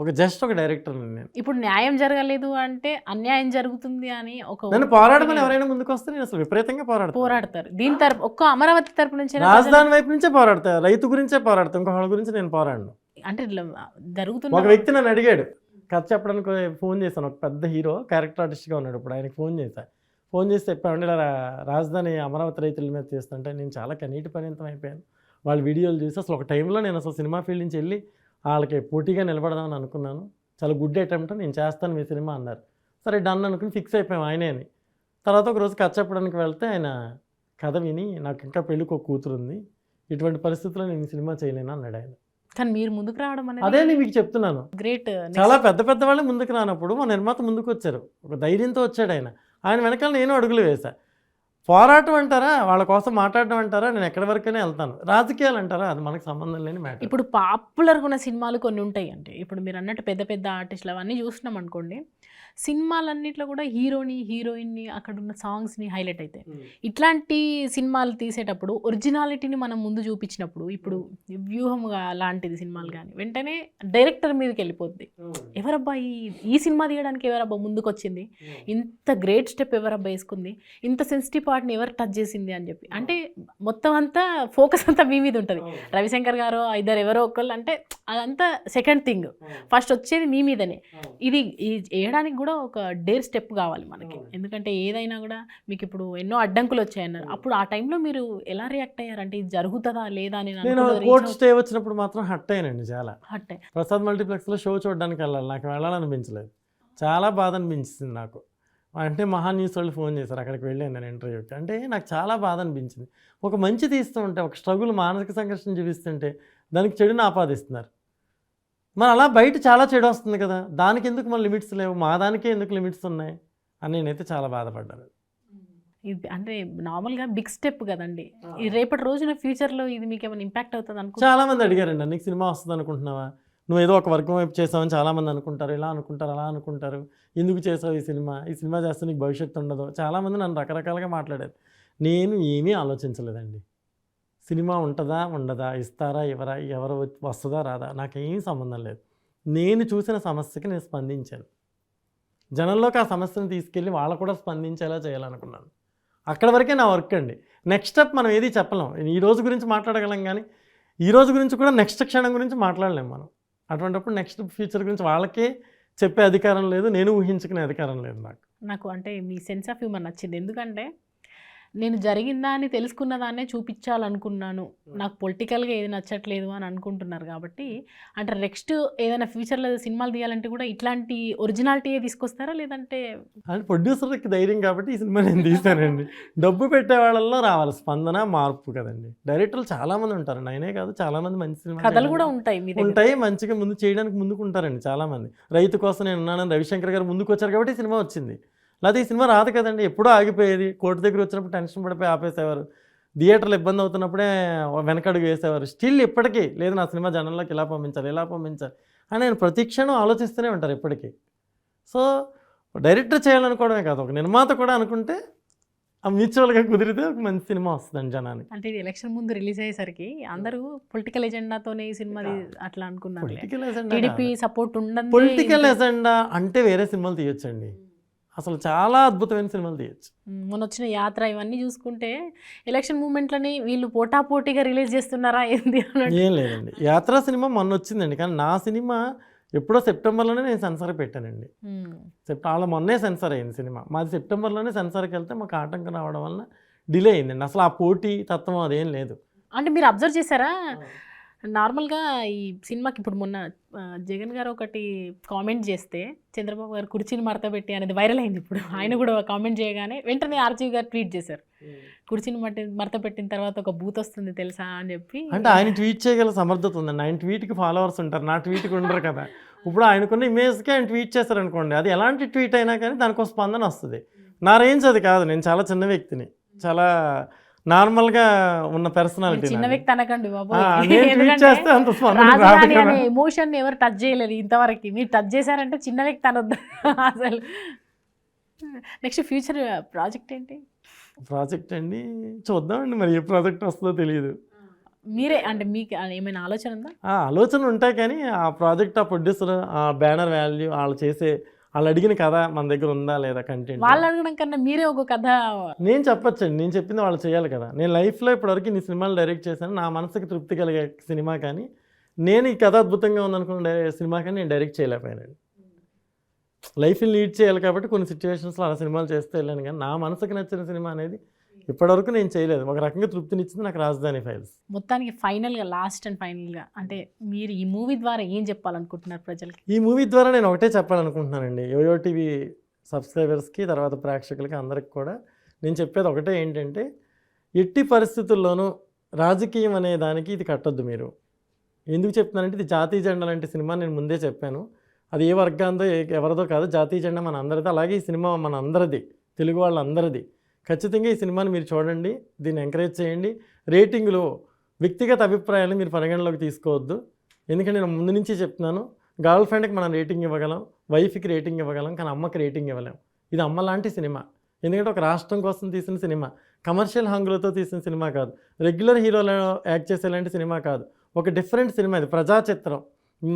ఒక డైరెక్టర్ నేను. ఇప్పుడు న్యాయం జరగలేదు అంటే అన్యాయం జరుగుతుంది అని నేను పోరాడమని ఎవరైనా ముందుకు వస్తే నేను అసలు విపరీతంగా పోరాడతారు. దీని తరపు ఒక్క అమరావతి తరపు నుంచి, రాజధాని వైపు నుంచే పోరాడతారు, రైతు గురించే పోరాడతాం, ఇంకొకళ్ళ గురించి నేను పోరాడను. అంటే జరుగుతుంది. ఒక వ్యక్తి నన్ను అడిగాడు, కథ చెప్పడానికి ఫోన్ చేశాను. ఒక పెద్ద హీరో, క్యారెక్టర్ ఆర్టిస్ట్గా ఉన్నాడు. ఇప్పుడు ఆయనకి ఫోన్ చేసి చెప్పామండి ఇలా రాజధాని అమరావతి రైతుల మీద చేస్తుంటే నేను చాలా కన్నీటి పరిమితం అయిపోయాను. వాళ్ళ వీడియోలు చూసి అసలు ఒక టైంలో నేను అసలు సినిమా ఫీల్డ్ నుంచి వెళ్ళి వాళ్ళకి పోటీగా నిలబడదామని అనుకున్నాను. చాలా గుడ్ అటెంప్ట్, నేను చేస్తాను మీ సినిమా అన్నారు. సరే డన్ అనుకుని ఫిక్స్ అయిపోయాం ఆయనే అని. తర్వాత ఒక రోజు కథ చెప్పడానికి వెళ్తే ఆయన కథ విని, నాకు ఇంకా పెళ్ళికి ఒక కూతురు ఉంది, ఇటువంటి పరిస్థితుల్లో నేను సినిమా చేయలేను అన్నాడు ఆయన. కానీ మీరు ముందుకు రావడం అనేది, అదే నేను మీకు చెప్తున్నాను, గ్రేట్. చాలా పెద్ద వాళ్ళే ముందుకు రానప్పుడు మన నిర్మాత ముందుకు వచ్చారు, ఒక ధైర్యంతో వచ్చాడు ఆయన వెనకాల నేను అడుగులు వేశా. పోరాటం అంటారా, వాళ్ళ కోసం మాట్లాడడం అంటారా, నేను ఎక్కడి వరకైనా వెళ్తాను. రాజకీయాలు అంటారా, అది మనకు సంబంధం లేని మ్యాటర్. ఇప్పుడు పాపులర్గా ఉన్న సినిమాలు కొన్ని ఉంటాయి. అంటే ఇప్పుడు మీరు అన్నట్టు పెద్ద ఆర్టిస్టులు అవన్నీ చూసినాం అనుకోండి, సినిమాలన్నింటిలో కూడా హీరోయిన్ని అక్కడ ఉన్న సాంగ్స్ని హైలైట్ అవుతాయి. ఇట్లాంటి సినిమాలు తీసేటప్పుడు ఒరిజినాలిటీని మనం ముందు చూపించినప్పుడు, ఇప్పుడు వ్యూహంగా లాంటిది సినిమాలు కానీ వెంటనే డైరెక్టర్ మీదకి వెళ్ళిపోద్ది. ఎవరబ్బా ఈ సినిమా తీయడానికి ఎవరబ్బా ముందుకు వచ్చింది, ఇంత గ్రేట్ స్టెప్ ఎవరబ్బా వేసుకుంది, ఇంత సెన్సిటివ్ పార్ట్ని ఎవరు టచ్ చేసింది అని చెప్పి. అంటే మొత్తం అంతా ఫోకస్ అంతా మీ మీద ఉంటుంది. రవిశంకర్ గారు ఇద్దరు ఎవరో ఒకళ్ళు అంటే అదంతా సెకండ్ థింగ్, ఫస్ట్ వచ్చేది మీ మీదనే. ఇది వేయడానికి కూడా ఒక డేర్ స్టెప్ కావాలి మనకి. ఎందుకంటే ఏదైనా కూడా మీకు ఇప్పుడు ఎన్నో అడ్డంకులు వచ్చాయన్నారు, అప్పుడు ఆ టైంలో మీరు ఎలా రియాక్ట్ అయ్యారు? అంటే ఇది జరుగుతుందా లేదా అని. నేను కోర్ట్ స్టే వచ్చినప్పుడు మాత్రం హట్ అయ్యానండి, చాలా హట్ అయ్యి. ప్రసాద్ మల్టీప్లెక్స్లో షో చూడడానికి వెళ్ళాలి, నాకు వెళ్ళాలనిపించలేదు, చాలా బాధ అనిపించింది నాకు. అంటే మహా న్యూస్ వాళ్ళు ఫోన్ చేశారు, అక్కడికి వెళ్ళాను నేను ఇంటర్వ్యూకి. అంటే నాకు చాలా బాధ అనిపించింది. ఒక మంచి తీస్తూ ఉంటే, ఒక స్ట్రగుల్, మానసిక సంఘర్షణ చూపిస్తుంటే దానికి చెడుని ఆపాదిస్తున్నారు. మరి అలా బయట చాలా చెడు వస్తుంది కదా, దానికి ఎందుకు మన లిమిట్స్ లేవు, మా దానికే ఎందుకు లిమిట్స్ ఉన్నాయి అని నేనైతే చాలా బాధపడ్డాను. ఇది అంటే నార్మల్గా బిగ్ స్టెప్ కదండి. ఈ రేపటి రోజున ఫ్యూచర్లో ఇది మీకు ఏమైనా ఇంపాక్ట్ అవుతుంది అనుకో. చాలామంది అడిగారండి, నీకు సినిమా వస్తుంది అనుకుంటున్నావా, నువ్వు ఏదో ఒక వర్గం వైపు చేసావని చాలామంది అనుకుంటారు, ఇలా అనుకుంటారు, అలా అనుకుంటారు, ఎందుకు చేసావు ఈ సినిమా చేస్తే నీకు భవిష్యత్తు ఉండదు. చాలామంది నన్ను రకరకాలుగా మాట్లాడారు. నేను ఏమీ ఆలోచించలేదండి. సినిమా ఉంటుందా ఉండదా, ఇస్తారా ఇవ్వరా, ఎవరు వస్తుందా రాదా, నాకేమీ సంబంధం లేదు. నేను చూసిన సమస్యకి నేను స్పందించాను. జనంలోకి ఆ సమస్యను తీసుకెళ్ళి వాళ్ళు కూడా స్పందించేలా చేయాలనుకున్నాను. అక్కడ వరకే నా వర్క్ అండి. నెక్స్ట్ స్టెప్ మనం ఏది చెప్పలేం. ఈ రోజు గురించి మాట్లాడగలం కానీ ఈ రోజు గురించి కూడా నెక్స్ట్ క్షణం గురించి మాట్లాడలేం మనం. అటువంటిప్పుడు నెక్స్ట్ ఫ్యూచర్ గురించి వాళ్ళకే చెప్పే అధికారం లేదు, నేను ఊహించుకునే అధికారం లేదు నాకు అంటే మీ సెన్స్ ఆఫ్ హ్యూమర్ నచ్చింది. ఎందుకంటే నేను జరిగిందా అని తెలుసుకున్న దాన్నే చూపించాలనుకున్నాను, నాకు పొలిటికల్గా ఏది నచ్చట్లేదు అని అనుకుంటున్నారు కాబట్టి, అంటే నెక్స్ట్ ఏదైనా ఫ్యూచర్లో సినిమాలు తీయాలంటే కూడా ఇట్లాంటి ఒరిజినాలిటీయే తీసుకొస్తారా, లేదంటే అంటే ప్రొడ్యూసర్కి ధైర్యం కాబట్టి ఈ సినిమా నేను తీశానండి. డబ్బు పెట్టే వాళ్ళల్లో రావాలి స్పందన, మార్పు కదండి. డైరెక్టర్లు చాలామంది ఉంటారండి, ఆయనే కాదు చాలామంది మంచి సినిమా కథలు కూడా ఉంటాయి మీ దగ్గర. ఉంటాయి, మంచిగా ముందు చేయడానికి ముందుకు ఉంటారండి చాలామంది. రైతు కోసం నేను ఉన్నానని రవిశంకర్ గారు ముందుకు వచ్చారు కాబట్టి ఈ సినిమా వచ్చింది. లేకపోతే ఈ సినిమా రాదు కదండి, ఎప్పుడూ ఆగిపోయేది. కోర్టు దగ్గర వచ్చినప్పుడు టెన్షన్ పడిపోయి ఆపేసేవారు, థియేటర్లు ఇబ్బంది అవుతున్నప్పుడే వెనకడుగు వేసేవారు. స్టిల్ ఇప్పటికీ లేదు నా సినిమా జనంలోకి ఇలా పంపించాలి ఇలా పంపించాలి అని నేను ప్రతి క్షణం ఆలోచిస్తూనే ఉంటారు ఇప్పటికీ. సో డైరెక్టర్ చేయాలనుకోవడమే కాదు, ఒక నిర్మాత కూడా అనుకుంటే ఆ మ్యూచువల్గా కుదిరితే ఒక మంచి సినిమా వస్తుందండి జనానికి. అంటే ఇది ఎలక్షన్ ముందు రిలీజ్ అయ్యేసరికి అందరూ పొలిటికల్ ఎజెండాతోనే ఈ సినిమా అట్లా అనుకున్నారు. పొలిటికల్ ఎజెండా, టీడీపీ సపోర్ట్ ఉండదు. పొలిటికల్ ఎజెండా అంటే వేరే సినిమాలు తీయొచ్చండి, అసలు చాలా అద్భుతమైన సినిమాలు తీయచ్చు. మొన్న వచ్చిన యాత్ర ఇవన్నీ చూసుకుంటే ఎలక్షన్ మూమెంట్లని వీళ్ళు పోటాపోటీగా రిలీజ్ చేస్తున్నారా ఏంది అన్నట్టు. ఏం లేదండి, యాత్ర సినిమా మొన్న వచ్చిందండి, కానీ నా సినిమా ఎప్పుడో సెప్టెంబర్లోనే నేను సెన్సార్ పెట్టానండి. వాళ్ళ మొన్నే సెన్సార్ అయింది సినిమా, మాది సెప్టెంబర్లోనే సెన్సార్కి వెళ్తే మాకు ఆటంకం రావడం వల్ల డిలే అయిందండి. అసలు ఆ పోటీ తత్వం అదేం లేదు. అంటే మీరు అబ్జర్వ్ చేశారా, నార్మల్గా ఈ సినిమాకి ఇప్పుడు మొన్న జగన్ గారు ఒకటి కామెంట్ చేస్తే చంద్రబాబు గారు కుర్చీని మడత పెట్టి అనేది వైరల్ అయింది. ఇప్పుడు ఆయన కూడా కామెంట్ చేయగానే వెంటనే ఆర్జీవి గారు ట్వీట్ చేశారు, కుర్చీని మడత పెట్టిన తర్వాత ఒక బూత్ వస్తుంది తెలుసా అని చెప్పి. అంటే ఆయన ట్వీట్ చేయగల సమర్థత ఉందండి, ఆయన ట్వీట్కి ఫాలోవర్స్ ఉంటారు, నా ట్వీట్కి ఉండరు కదా. ఇప్పుడు ఆయనకున్న ఇమేజ్కి ఆయన ట్వీట్ చేశారనుకోండి, అది ఎలాంటి ట్వీట్ అయినా కానీ దానికి స్పందన వస్తుంది. నా రేంజ్ అది కాదు, నేను చాలా చిన్న వ్యక్తిని, చాలా నార్మల్గా ఉన్న పర్సనాలిటీ. చిన్న వ్యక్తి అనకండి బాబు, ఎమోషన్ ఎవరు టచ్ చేయలేదు ఇంతవరకు, మీరు టచ్ చేశారంటే చిన్న వ్యక్తి అనొద్దు అసలు. నెక్స్ట్ ఫ్యూచర్ ప్రాజెక్ట్ ఏంటి? ప్రాజెక్ట్ అండి చూద్దామండి, మరి ఏ ప్రాజెక్ట్ వస్తుందో తెలియదు. మీరే అంటే మీకు ఏమైనా ఆలోచన ఉందా? ఆలోచన ఉంటాయి, కానీ ఆ ప్రాజెక్ట్, ఆ ప్రొడ్యూసర్, ఆ బ్యానర్ వాల్యూ, వాళ్ళు అడిగిన కథ మన దగ్గర ఉందా లేదా, కంటెంట్ వాళ్ళు అడగడం కన్నా మీరే ఒక కథ నేను చెప్పొచ్చండి, నేను చెప్పింది వాళ్ళు చేయాలి కదా. నేను లైఫ్లో ఇప్పటివరకు ఇన్ని సినిమాలు డైరెక్ట్ చేశాను, నా మనసుకి తృప్తి కలిగే సినిమా కానీ, నేను ఈ కథ అద్భుతంగా ఉందనుకున్న సినిమా కానీ నేను డైరెక్ట్ చేయలేకపోయానండి. లైఫ్ని లీడ్ చేయాలి కాబట్టి కొన్ని సిచ్యువేషన్స్లో అలా సినిమాలు చేస్తే వెళ్ళాను, కానీ నా మనసుకి నచ్చిన సినిమా అనేది ఇప్పటివరకు నేను చేయలేదు. ఒక రకంగా తృప్తినిచ్చింది నాకు రాజధాని ఫైల్స్. మొత్తానికి ఫైనల్గా, లాస్ట్ అండ్ ఫైనల్గా అంటే మీరు ఈ మూవీ ద్వారా ఏం చెప్పాలనుకుంటున్నారు ప్రజలకి? ఈ మూవీ ద్వారా నేను ఒకటే చెప్పాలనుకుంటున్నానండి, యోయో టీవీ సబ్స్క్రైబర్స్కి, తర్వాత ప్రేక్షకులకి అందరికి కూడా నేను చెప్పేది ఒకటే ఏంటంటే, ఎట్టి పరిస్థితుల్లోనూ రాజకీయం అనే దానికి ఇది కట్టొద్దు మీరు. ఎందుకు చెప్తున్నానంటే, ఇది జాతీయ జెండా లాంటి సినిమా, నేను ముందే చెప్పాను. అది ఏ వర్గాందో ఎవరిదో కాదు, జాతీయ జెండా మన అందరిది. అలాగే ఈ సినిమా మన అందరిది, తెలుగు వాళ్ళందరిది. ఖచ్చితంగా ఈ సినిమాని మీరు చూడండి, దీన్ని ఎంకరేజ్ చేయండి. రేటింగ్లో వ్యక్తిగత అభిప్రాయాలు మీరు పరిగణలోకి తీసుకోవద్దు, ఎందుకంటే నేను ముందు నుంచి చెప్తున్నాను, గర్ల్ ఫ్రెండ్కి మనం రేటింగ్ ఇవ్వగలం, వైఫ్కి రేటింగ్ ఇవ్వగలం, కానీ అమ్మకి రేటింగ్ ఇవ్వలేం. ఇది అమ్మ లాంటి సినిమా, ఎందుకంటే ఒక రాష్ట్రం కోసం తీసిన సినిమా, కమర్షియల్ హంగులతో తీసిన సినిమా కాదు, రెగ్యులర్ హీరోలో యాక్ట్ చేసేలాంటి సినిమా కాదు, ఒక డిఫరెంట్ సినిమా. ఇది ప్రజా చిత్రం,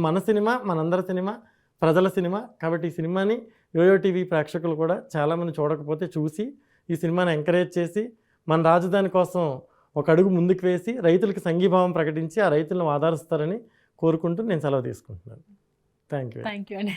మన సినిమా, మనందరి సినిమా, ప్రజల సినిమా. కాబట్టి ఈ సినిమాని యోయో టీవీ ప్రేక్షకులు కూడా చాలామంది చూడకపోతే చూసి ఈ సినిమాని ఎంకరేజ్ చేసి మన రాజధాని కోసం ఒక అడుగు ముందుకు వేసి రైతులకు సంఘీభావం ప్రకటించి ఆ రైతులను ఆదరిస్తారని కోరుకుంటూ నేను సెలవు తీసుకుంటున్నాను. Thank you. థ్యాంక్ యూ అండి.